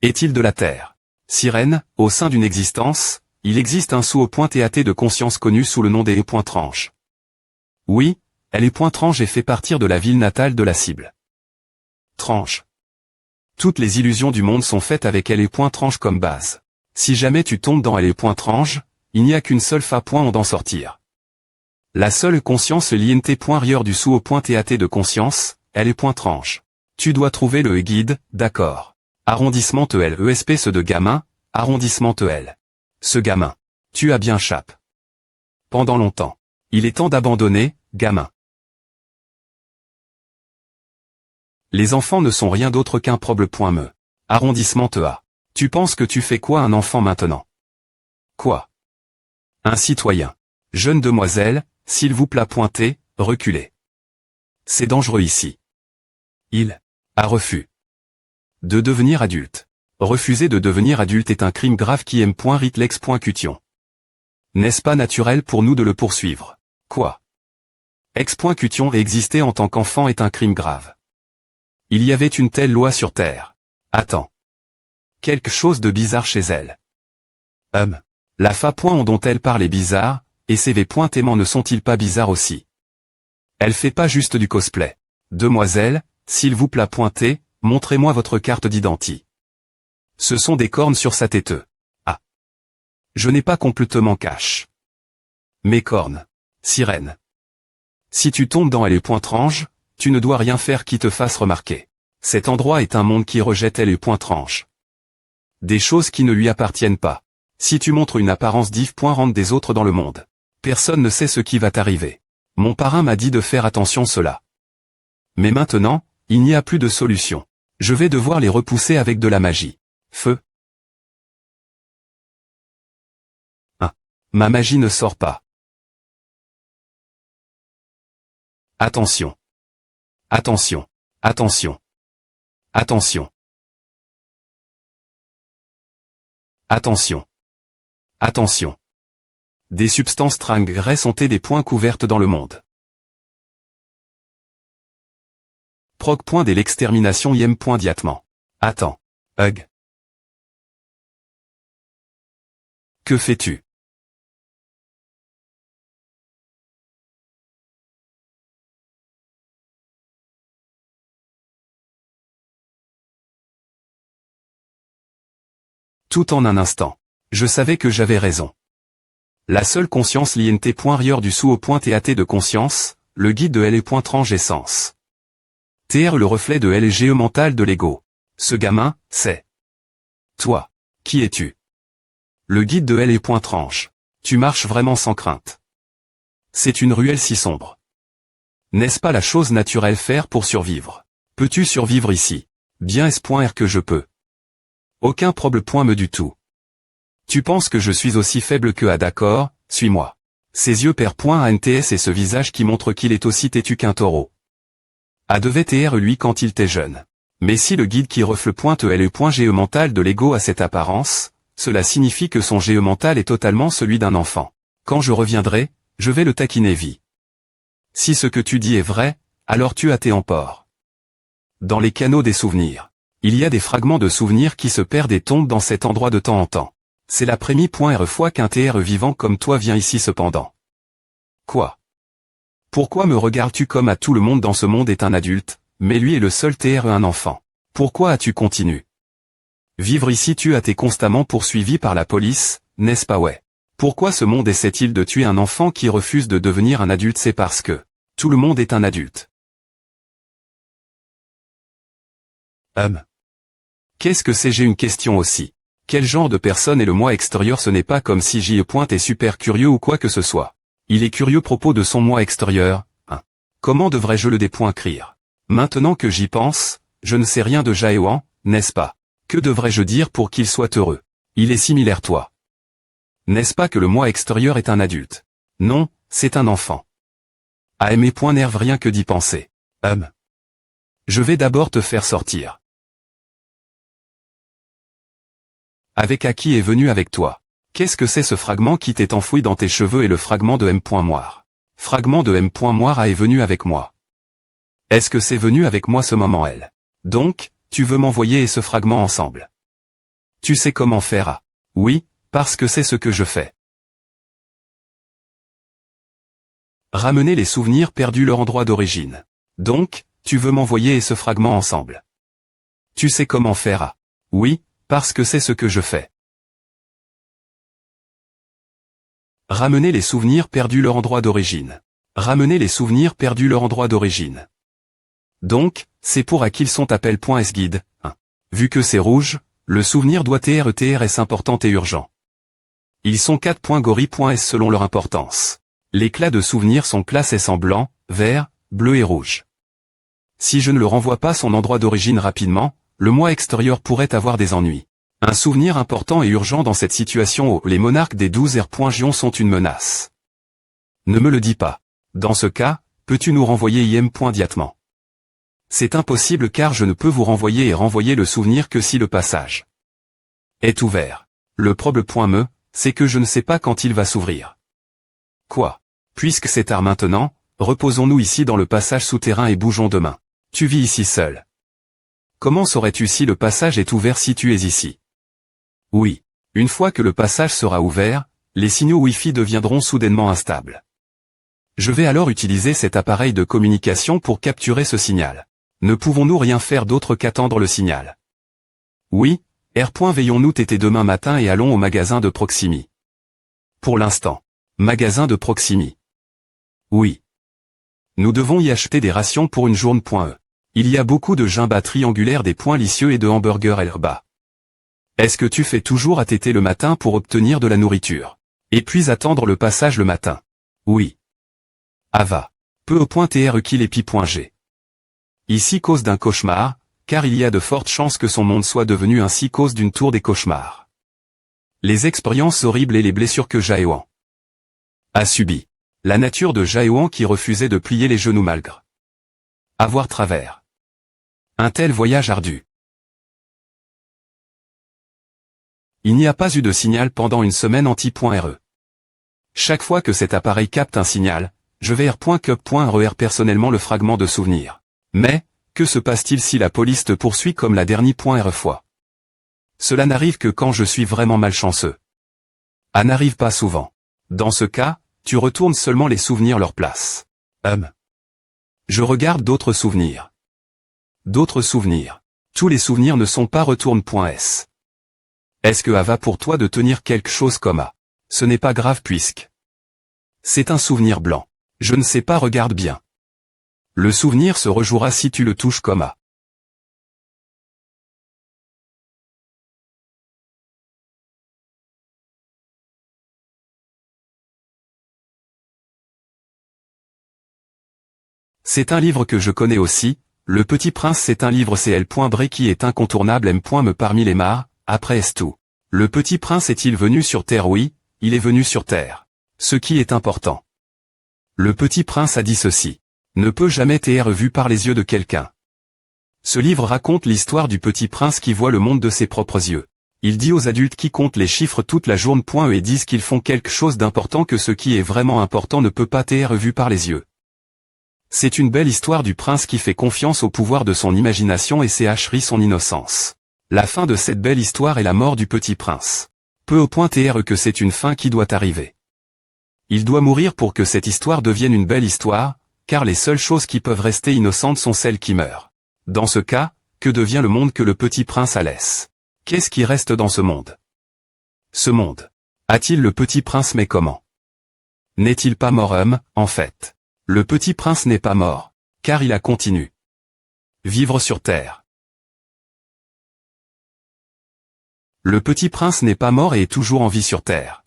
Est-il de la Terre? Sirène, au sein d'une existence, il existe un sous-TAT de conscience connu sous le nom des tranches. Oui, elle est tranche et fait partir de la ville natale de la cible. Tranche. Toutes les illusions du monde sont faites avec L.Tranche comme base. Si jamais tu tombes dans L.Tranche, il n'y a qu'une seule fa-point d'en sortir. La seule conscience l'int.rieur du sous au point TAT de conscience, L.Tranche. Tu dois trouver le guide, d'accord. Arrondissement EL ESP ce de gamin, arrondissement EL. Ce gamin. Tu as bien chape. Pendant longtemps. Il est temps d'abandonner, gamin. Les enfants ne sont rien d'autre qu'un problème. Arrondissement EA. Tu penses que tu fais quoi un enfant maintenant? Quoi? Un citoyen. Jeune demoiselle, s'il vous plaît pointez, reculez. C'est dangereux ici. Il a refus de devenir adulte. Refuser de devenir adulte est un crime grave qui m.ritlex.cution. N'est-ce pas naturel pour nous de le poursuivre? Quoi? Ex.cution exister en tant qu'enfant est un crime grave. Il y avait une telle loi sur Terre. Attends. Quelque chose de bizarre chez elle. La fa. Dont elle parle est bizarre, et ses v.aimants ne sont-ils pas bizarres aussi? Elle fait pas juste du cosplay. Demoiselle, s'il vous plaît pointez, montrez-moi votre carte d'identité. Ce sont des cornes sur sa tête. Ah. Je n'ai pas complètement cache. Mes cornes. Sirène. Si tu tombes dans L.Tranche, tu ne dois rien faire qui te fasse remarquer. Cet endroit est un monde qui rejette L.Tranche. Des choses qui ne lui appartiennent pas. Si tu montres une apparence diff.rente des autres dans le monde, personne ne sait ce qui va t'arriver. Mon parrain m'a dit de faire attention cela. Mais maintenant, il n'y a plus de solution. Je vais devoir les repousser avec de la magie. Feu. Ma magie ne sort pas. Attention. Attention. Attention. Attention. Attention. Attention. Des substances transgresses ont été des points couvertes dans le monde. Proc. Dès l'extermination diatement. Attends. Hug. Que fais-tu? Tout en un instant. Je savais que j'avais raison. La seule conscience l'int.rieur du sous au point TAT de conscience, le guide de L.Tranche essence. TR le reflet de LGE mental de l'ego. Ce gamin, c'est toi. Qui es-tu? Le guide de L.Tranche. Tu marches vraiment sans crainte. C'est une ruelle si sombre. N'est-ce pas la chose naturelle faire pour survivre? Peux-tu survivre ici? Bien est-ce que je peux. Aucun problème du tout. Tu penses que je suis aussi faible que A d'accord, suis-moi. Ses yeux perdent ANTS et ce visage qui montre qu'il est aussi têtu qu'un taureau. A devait TR lui quand il était jeune. Mais si le guide qui refle L.GE mental de l'ego a cette apparence, cela signifie que son GE mental est totalement celui d'un enfant. Quand je reviendrai, je vais le taquiner vie. Si ce que tu dis est vrai, alors tu as tes empores. Dans les canaux des souvenirs, il y a des fragments de souvenirs qui se perdent et tombent dans cet endroit de temps en temps. C'est la première fois qu'un TR vivant comme toi vient ici cependant. Quoi? Pourquoi me regardes-tu comme à tout le monde dans ce monde est un adulte, mais lui est le seul TR un enfant? Pourquoi as-tu continué? Vivre ici tu as été constamment poursuivi par la police, n'est-ce pas ouais? Pourquoi ce monde essaie-t-il de tuer un enfant qui refuse de devenir un adulte? C'est parce que tout le monde est un adulte. Qu'est-ce que c'est? J'ai une question aussi. Quel genre de personne est le moi extérieur? Ce n'est pas comme si J.E. est super curieux ou quoi que ce soit. Il est curieux à propos de son moi extérieur. Comment devrais-je le décrire? Maintenant que j'y pense, je ne sais rien de Jaewan, n'est-ce pas? Que devrais-je dire pour qu'il soit heureux? Il est similaire toi. N'est-ce pas que le moi extérieur est un adulte? Non, c'est un enfant. À mes points nerfs rien que d'y penser. Je vais d'abord te faire sortir. Avec à qui est venu avec toi? Qu'est-ce que c'est ce fragment qui t'est enfoui dans tes cheveux et le fragment de M.Moire? Fragment de M.Moire est venu avec moi. Est-ce que c'est venu avec moi ce moment elle? Donc, tu veux m'envoyer et ce fragment ensemble? Tu sais comment faire à? Oui, parce que c'est ce que je fais. Ramener les souvenirs perdus leur endroit d'origine. Donc, tu veux m'envoyer et ce fragment ensemble. Tu sais comment faire A. Oui, parce que c'est ce que je fais. Ramener les souvenirs perdus leur endroit d'origine. Ramener les souvenirs perdus leur endroit d'origine. Donc, c'est pour à qu'ils sont appel.s guide 1. Vu que c'est rouge, le souvenir doit être important et urgent. Ils sont 4.gori.s selon leur importance. L'éclat de souvenir sont classe S en blanc, vert, bleu et rouge. Si je ne le renvoie pas son endroit d'origine rapidement, le moi extérieur pourrait avoir des ennuis. Un souvenir important et urgent dans cette situation où les monarques des 12 R.Gion sont une menace. Ne me le dis pas. Dans ce cas, peux-tu nous renvoyer im.diatement? C'est impossible car je ne peux vous renvoyer et renvoyer le souvenir que si le passage est ouvert. Le problème, c'est que je ne sais pas quand il va s'ouvrir. Quoi? Puisque c'est tard maintenant, reposons-nous ici dans le passage souterrain et bougeons demain. Tu vis ici seul. Comment saurais-tu si le passage est ouvert si tu es ici? Oui. Une fois que le passage sera ouvert, les signaux Wi-Fi deviendront soudainement instables. Je vais alors utiliser cet appareil de communication pour capturer ce signal. Ne pouvons-nous rien faire d'autre qu'attendre le signal? Oui, veillons-nous téter demain matin et allons au magasin de Proximi. Pour l'instant. Magasin de Proximi. Oui. Nous devons y acheter des rations pour une journée. Il y a beaucoup de gimbas triangulaires, des points licieux et de hamburgers Elba. Est-ce que tu fais toujours à téter le matin pour obtenir de la nourriture? Et puis attendre le passage le matin? Oui. Ava. Peu au point trkilepi.g. Ici cause d'un cauchemar, car il y a de fortes chances que son monde soit devenu ainsi cause d'une tour des cauchemars. Les expériences horribles et les blessures que Jaewan a subies. La nature de Jaewan qui refusait de plier les genoux malgré avoir travers un tel voyage ardu. Il n'y a pas eu de signal pendant une semaine anti.re. Chaque fois que cet appareil capte un signal, je vais r.cup.re personnellement le fragment de souvenir. Mais, que se passe-t-il si la police te poursuit comme la dernière.re fois? Cela n'arrive que quand je suis vraiment malchanceux. Ah, n'arrive pas souvent. Dans ce cas, tu retournes seulement les souvenirs leur place. Je regarde d'autres souvenirs. D'autres souvenirs. Tous les souvenirs ne sont pas retourne.s. Est-ce que A va pour toi de tenir quelque chose comme A? Ce n'est pas grave puisque c'est un souvenir blanc. Je ne sais pas, regarde bien. Le souvenir se rejouera si tu le touches comme A. C'est un livre que je connais aussi, Le Petit Prince. C'est un livre CL.Bre qui est incontournable me parmi les mares, après est tout. Le Petit Prince est-il venu sur Terre? Oui, il est venu sur Terre. Ce qui est important. Le Petit Prince a dit ceci. Ne peut jamais être vu par les yeux de quelqu'un. Ce livre raconte l'histoire du Petit Prince qui voit le monde de ses propres yeux. Il dit aux adultes qui comptent les chiffres toute la journée et disent qu'ils font quelque chose d'important que ce qui est vraiment important ne peut pas être vu par les yeux. C'est une belle histoire du prince qui fait confiance au pouvoir de son imagination et rit son innocence. La fin de cette belle histoire est la mort du petit prince. Peu au point que c'est une fin qui doit arriver. Il doit mourir pour que cette histoire devienne une belle histoire, car les seules choses qui peuvent rester innocentes sont celles qui meurent. Dans ce cas, que devient le monde que le petit prince a laisse? Qu'est-ce qui reste dans ce monde? Ce monde. A-t-il le petit prince, mais comment? N'est-il pas mort en fait? Le petit prince n'est pas mort, car il a continué. Vivre sur terre. Le petit prince n'est pas mort et est toujours en vie sur terre.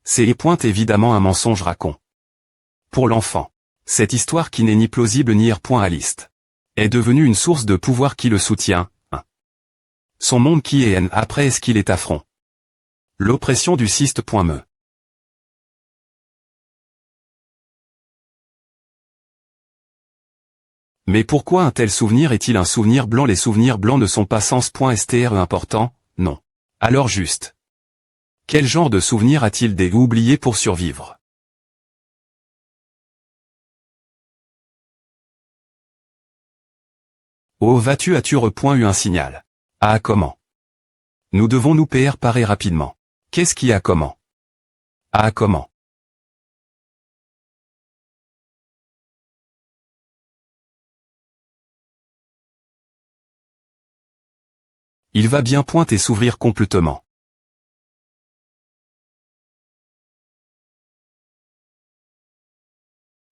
C'est évidemment un mensonge racon. Pour l'enfant, cette histoire qui n'est ni plausible ni r.aliste est devenue une source de pouvoir qui le soutient. Son monde qui est après est-ce qu'il est affront. L'oppression du cyste.me. Mais pourquoi un tel souvenir est-il un souvenir blanc? Les souvenirs blancs ne sont pas sens.stre importants, non. Alors juste. Quel genre de souvenir a-t-il des oubliés pour survivre? Oh, vas-tu as-tu eu un signal? Ah, comment? Nous devons nous parer rapidement. Qu'est-ce qui a comment? Ah, comment? Il va bien point et s'ouvrir complètement.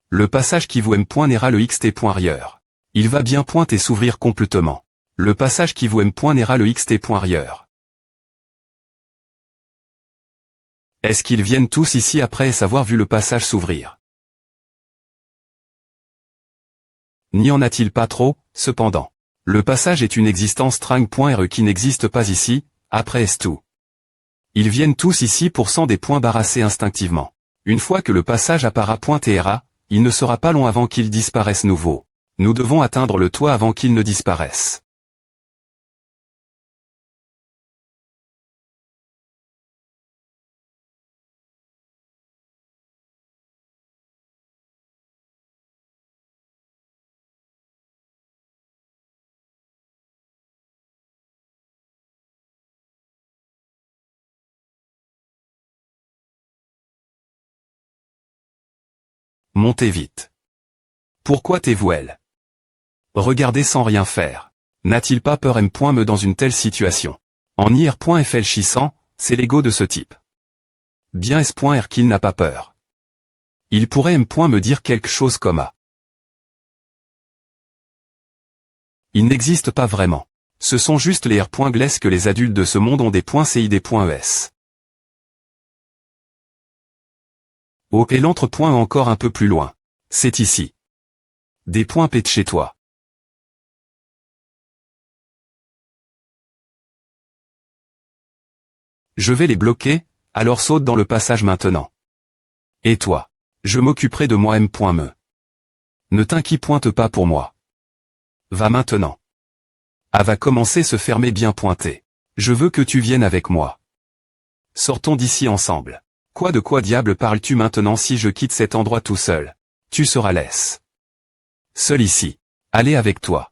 Le passage qui vous aime point n'ira le xt point arrière. Il va bien point et s'ouvrir complètement. Le passage qui vous aime point n'ira le xt point arrière. Est-ce qu'ils viennent tous ici après avoir vu le passage s'ouvrir? N'y en a-t-il pas trop, cependant? Le passage est une existence string.re qui n'existe pas ici, après est tout. Ils viennent tous ici pour cent des points barrassés instinctivement. Une fois que le passage appara.tra, il ne sera pas long avant qu'il disparaisse nouveau. Nous devons atteindre le toit avant qu'il ne disparaisse. Montez vite. Pourquoi t'es-vous elle? Regardez sans rien faire. N'a-t-il pas peur M.me dans une telle situation? En IR.FLchissant, c'est l'ego de ce type. Bien S.R qu'il n'a pas peur. Il pourrait me dire quelque chose comme A. Il n'existe pas vraiment. Ce sont juste les R.Gless que les adultes de ce monde ont des .CID.ES. Oh, et l'entre-point encore un peu plus loin. C'est ici. Des points P de chez toi. Je vais les bloquer, alors saute dans le passage maintenant. Et toi? Je m'occuperai de moi M.me. Ne t'inquiète pas pour moi. Va maintenant. A va commencer se fermer bien pointé. Je veux que tu viennes avec moi. Sortons d'ici ensemble. Quoi de quoi diable parles-tu maintenant si je quitte cet endroit tout seul? Tu seras laisse. Seul ici. Allez avec toi.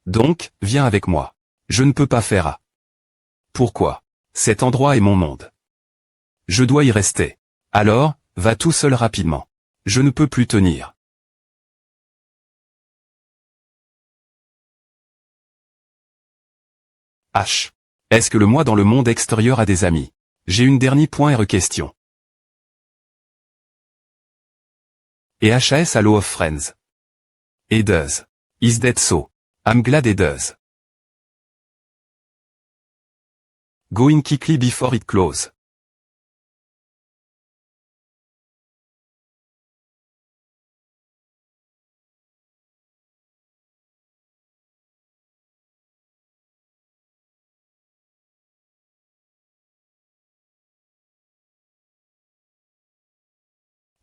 Donc, viens avec moi. Je ne peux pas faire A. Pourquoi? Cet endroit est mon monde. Je dois y rester. Alors, va tout seul rapidement. Je ne peux plus tenir. H. Est-ce que le moi dans le monde extérieur a des amis? J'ai une dernière point question. Et HAS Hello of Friends. It does. Is that so? I'm glad it does. Going quickly before it close.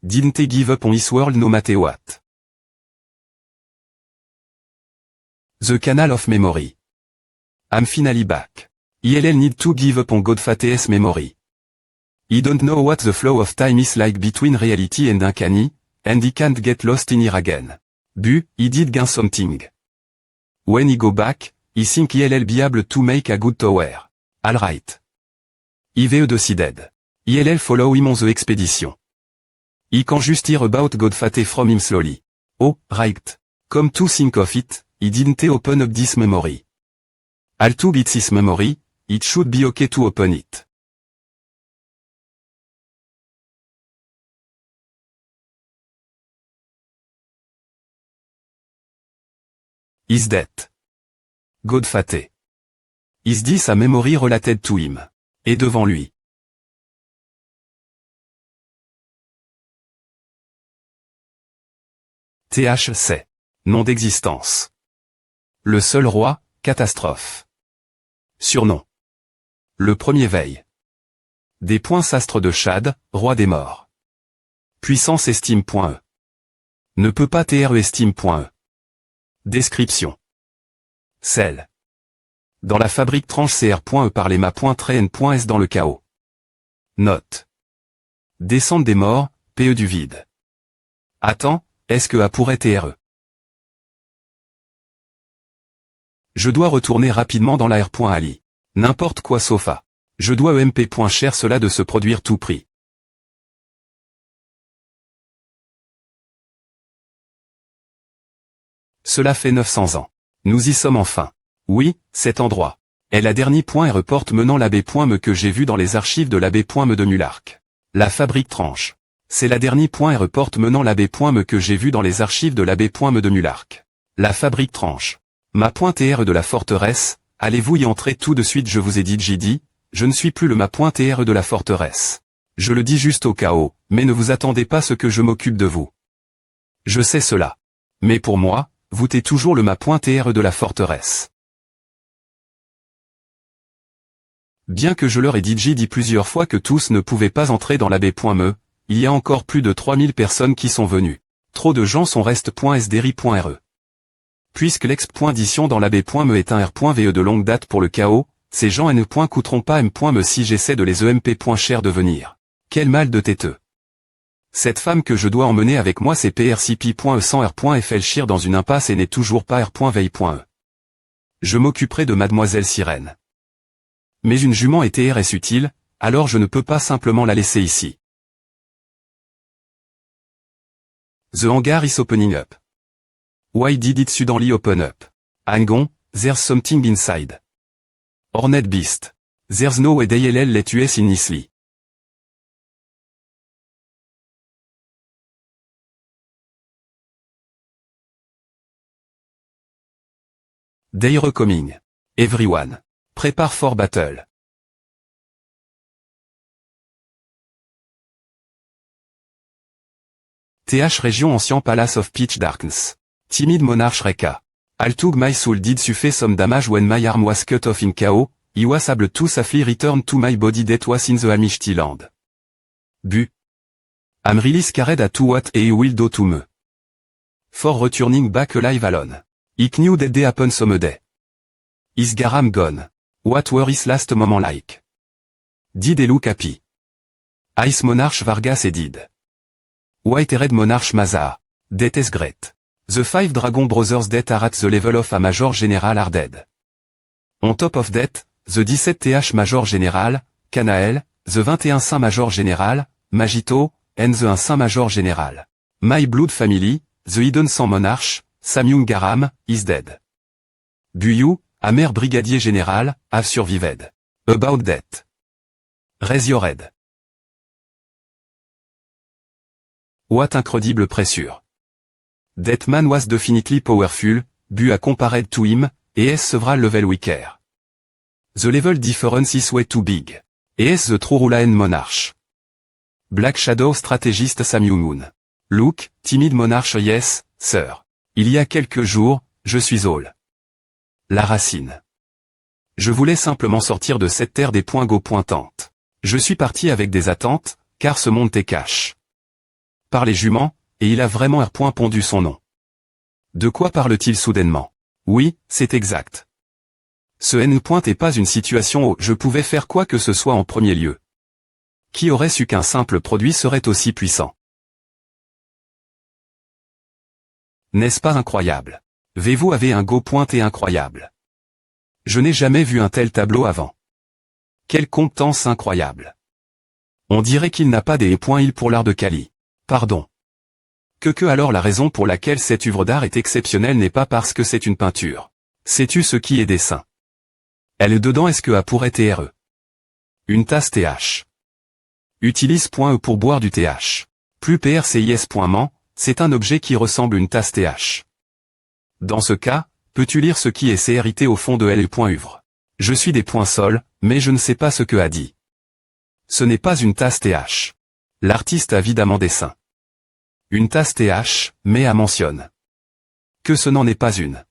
Didn't he give up on his world no matter what? The canal of memory. I'm finally back. ILL need to give up on Godfat's memory. He don't know what the flow of time is like between reality and uncanny, and he can't get lost in here again. He did gain something. When he go back, he think ILL be able to make a good tower. Alright. IVE decided. ILL follow him on the expedition. He can just hear about Godfate from him slowly. Oh, right. Come to think of it, he didn't open up this memory. All to get this memory, it should be okay to open it. Is that Godfate? Is this a memory related to him? Et devant lui. THC. Nom d'existence. Le seul roi, catastrophe. Surnom. Le premier veille. Des points sastres de Chad, roi des morts. Puissance estime.e. Ne peut pas estime.e. Description. Celle. Dans la fabrique tranche cr.e par les ma.n.s dans le chaos. Note. Descente des morts, PE du vide. Attends, est-ce que A pourrait TRE? Je dois retourner rapidement dans la R.Ali. N'importe quoi sauf A. Je dois EMP.cher cela de se produire tout prix. Cela fait 900 ans. Nous y sommes enfin. Oui, cet endroit. est la dernier point report menant l'abbé.me que j'ai vu dans les archives de l'abbé.me de Mularc. La fabrique tranche. C'est la dernier point report menant l'abbé.me que j'ai vu dans les archives de l'abbé.me de Mularc. La fabrique tranche. Ma pointe de la forteresse, allez-vous y entrer tout de suite, je vous ai dit, j'ai dit, je ne suis plus le ma pointe de la forteresse. Je le dis juste au cas où, mais ne vous attendez pas à ce que je m'occupe de vous. Je sais cela. Mais pour moi, vous t'es toujours le ma pointe de la forteresse. Bien que je leur ai dit plusieurs fois que tous ne pouvaient pas entrer dans l'abbé.me, il y a encore plus de 3000 personnes qui sont venues. Trop de gens sont reste.sdri.re. Puisque l'exp.dition dans l'abbé.me est un r.ve de longue date pour le chaos, ces gens ne coûteront pas m.me si j'essaie de les emp.cher de venir. Quel mal de têteux. Cette femme que je dois emmener avec moi c'est prcp.e sans r.flchir dans une impasse et n'est toujours pas r.veille.e. Je m'occuperai de mademoiselle Sirène. Mais une jument et TR est utile, alors je ne peux pas simplement la laisser ici. The hangar is opening up. Why did it suddenly open up? Hang on, there's something inside. Hornet beast. There's no way they'll let us in easily. They're coming. Everyone. Prepare for battle. TH Région Ancien Palace of Pitch Darkness. Timid Monarch Reka. Altug my soul did suffer some damage when my arm was cut off in KO, I was able to safely return to my body that was in the Amishti land. Bu. I'm really scared at what he will do to me. For returning back alive alone. I knew that day happen someday. Is Garam gone? What were his last moment like? Did he look happy? Ice Monarch Vargas et did. White Red Monarch Maza. That is great. The 5 Dragon Brothers that are at the level of a Major General are dead. On top of that, the 17 TH Major General, Canael, the 21 Saint Major General, Magito, and the 1 Saint Major General. My Blood Family, the Hidden Saint Monarch, Samyung Garam, is dead. Buyu, Amer Brigadier Général, have survived. About that. Raise your head. What incredible pressure. That man was definitely powerful, bu a compared to him, et is several level weaker. The level difference is way too big. Et is the true Rulaen Monarch. Black Shadow Strategist Samyungun. Look, timid Monarch yes, sir. Il y a quelques jours, je suis all. La racine. Je voulais simplement sortir de cette terre des points go pointantes. Je suis parti avec des attentes, car ce monde est cash. Par les juments, et il a vraiment pondu son nom. De quoi parle-t-il soudainement? Oui, c'est exact. Ce N est pas une situation où je pouvais faire quoi que ce soit en premier lieu. Qui aurait su qu'un simple produit serait aussi puissant? N'est-ce pas incroyable? Vous avez un go pointé incroyable. Je n'ai jamais vu un tel tableau avant. Quelle compétence incroyable. On dirait qu'il n'a pas des points il pour l'art de Kali. Pardon. Que alors la raison pour laquelle cette œuvre d'art est exceptionnelle n'est pas parce que c'est une peinture. Sais-tu ce qui est dessin? Elle dedans est-ce que A pourrait TRE? Une tasse TH. Utilise .E pour boire du TH. Plus PRCIS.man, c'est un objet qui ressemble à une tasse TH. Dans ce cas, peux-tu lire ce qui est CRIT au fond de L.uvre? Je suis des points sols, mais je ne sais pas ce que a dit. Ce n'est pas une tasse TH. L'artiste a évidemment dessin. Une tasse TH, mais a mentionne que ce n'en est pas une.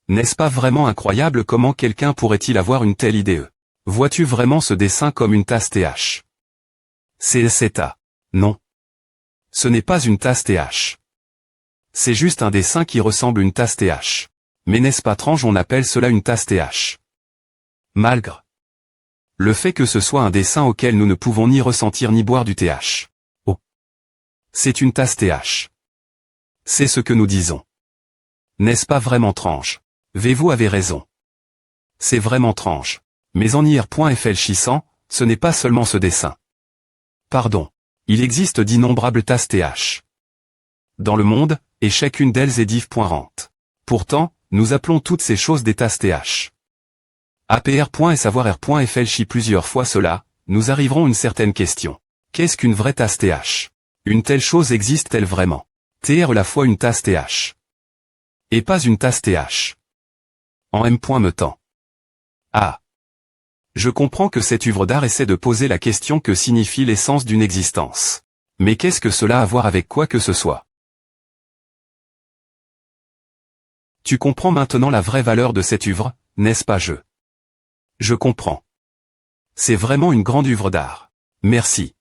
N'est-ce pas vraiment incroyable comment quelqu'un pourrait-il avoir une telle idée? Vois-tu vraiment ce dessin comme une tasse TH? C'est A. Non. Ce n'est pas une tasse TH. C'est juste un dessin qui ressemble à une tasse TH. Mais n'est-ce pas étrange on appelle cela une tasse TH? Malgré le fait que ce soit un dessin auquel nous ne pouvons ni ressentir ni boire du TH. Oh. C'est une tasse TH. C'est ce que nous disons. N'est-ce pas vraiment étrange? Vous avez raison. C'est vraiment étrange. Mais en IR.FLchissant, ce n'est pas seulement ce dessin. Pardon. Il existe d'innombrables tasses TH. Dans le monde, et chacune d'elles est div.rent. Pourtant, nous appelons toutes ces choses des tasses TH. APR.S avoir R.FLCHI plusieurs fois cela, nous arriverons à une certaine question. Qu'est-ce qu'une vraie tasse TH? Une telle chose existe-t-elle vraiment? TR la fois une tasse TH. Et pas une tasse TH. En M. me tend. Ah. Je comprends que cette œuvre d'art essaie de poser la question que signifie l'essence d'une existence. Mais qu'est-ce que cela a à voir avec quoi que ce soit? Tu comprends maintenant la vraie valeur de cette œuvre, n'est-ce pas? Je comprends. C'est vraiment une grande œuvre d'art. Merci.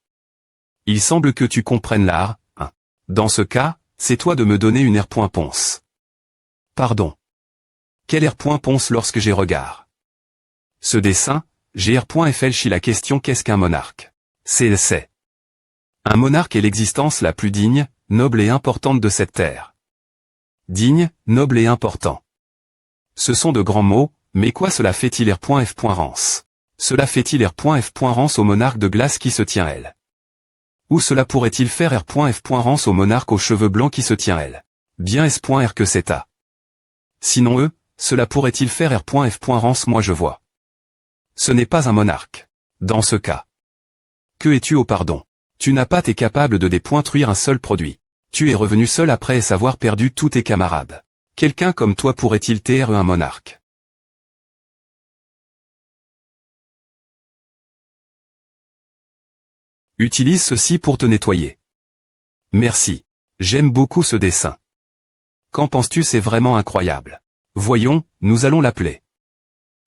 Il semble que tu comprennes l'art, hein. Dans ce cas, c'est toi de me donner une R.Ponce. Pardon. Quel R.Ponce lorsque j'ai regard? Ce dessin, j'ai R.FLCHI la question qu'est-ce qu'un monarque? C'est. Un monarque est l'existence la plus digne, noble et importante de cette terre. Digne, noble et important. Ce sont de grands mots, mais quoi cela fait-il R.F.Rance? Cela fait-il R.F.Rance au monarque de glace qui se tient elle? Ou cela pourrait-il faire R.F.Rance au monarque aux cheveux blancs qui se tient elle? Bien S.R que c'est à. Sinon cela pourrait-il faire R.F.Rance moi je vois. Ce n'est pas un monarque. Dans ce cas. Que es-tu au pardon? Tu n'as pas été capable de dépointruire un seul produit. Tu es revenu seul après avoir perdu tous tes camarades. Quelqu'un comme toi pourrait-il TR un monarque? Utilise ceci pour te nettoyer. Merci. J'aime beaucoup ce dessin. Qu'en penses-tu? C'est vraiment incroyable. Voyons, nous allons l'appeler.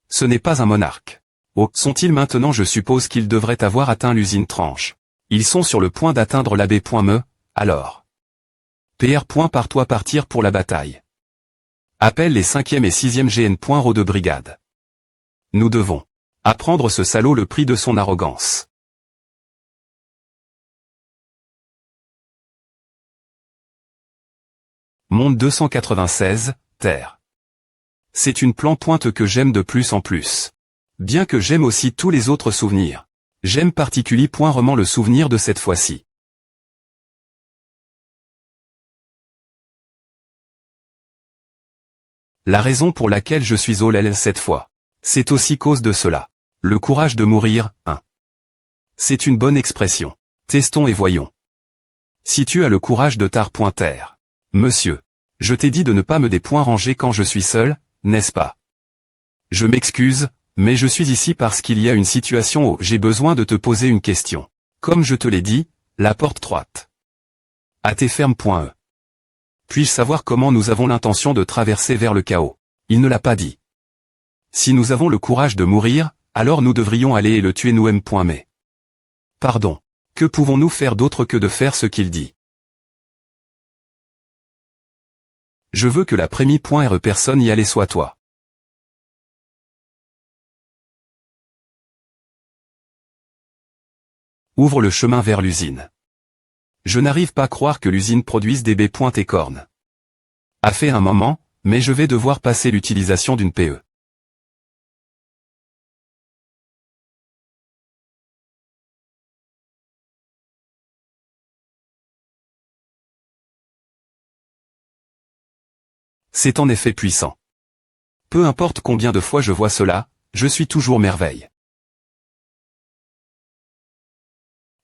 Ce n'est pas un monarque. Oh, sont-ils maintenant? Je suppose qu'ils devraient avoir atteint l'usine tranche. Ils sont sur le point d'atteindre la B.me, alors. PR. Par-toi partir pour la bataille. Appelle les 5e et 6e GN. de brigade. Nous devons apprendre ce salaud le prix de son arrogance. Monde 296, Terre. C'est une pointe que j'aime de plus en plus. Bien que j'aime aussi tous les autres souvenirs. J'aime particulièrement le souvenir de cette fois-ci. La raison pour laquelle je suis OLL cette fois. C'est aussi cause de cela. Le courage de mourir, hein. C'est une bonne expression. Testons et voyons. Si tu as le courage de tar.terre. Monsieur. Je t'ai dit de ne pas me déranger quand je suis seul, n'est-ce pas? Je m'excuse, mais je suis ici parce qu'il y a une situation où j'ai besoin de te poser une question. Comme je te l'ai dit, la porte droite. Ferme.e. Puis-je savoir comment nous avons l'intention de traverser vers le chaos? Il ne l'a pas dit. Si nous avons le courage de mourir, alors nous devrions aller et le tuer nous-mêmes. Mais. Pardon. Que pouvons-nous faire d'autre que de faire ce qu'il dit? Je veux que la première personne y aller soit toi. Ouvre le chemin vers l'usine. Je n'arrive pas à croire que l'usine produise des B. et cornes. A fait un moment, mais je vais devoir passer l'utilisation d'une PE. C'est en effet puissant. Peu importe combien de fois je vois cela, je suis toujours merveille.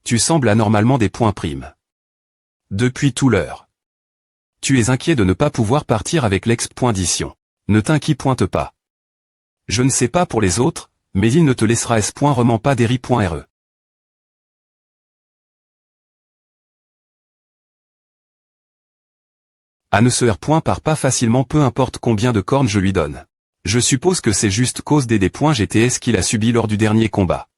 Tu sembles anormalement des points primes. Depuis tout l'heure. Tu es inquiet de ne pas pouvoir partir avec l'ex.dition. Ne t'inquiète pas. Je ne sais pas pour les autres, mais il ne te laissera s.rement pas d'eri.re. À ne se r. part pas facilement peu importe combien de cornes je lui donne. Je suppose que c'est juste cause des GTS qu'il a subi lors du dernier combat.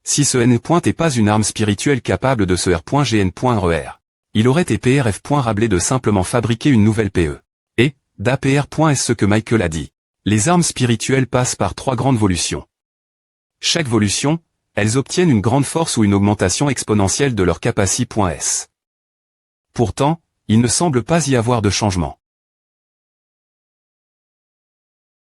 Si ce N. est pas une arme spirituelle capable de se R.GN.RER, il aurait été PRF. Rablé de simplement fabriquer une nouvelle PE. Et, d'APR. Est ce que Michael a dit. Les armes spirituelles passent par 3 grandes volutions. Chaque volution, elles obtiennent une grande force ou une augmentation exponentielle de leur capacité. S. Pourtant, il ne semble pas y avoir de changement.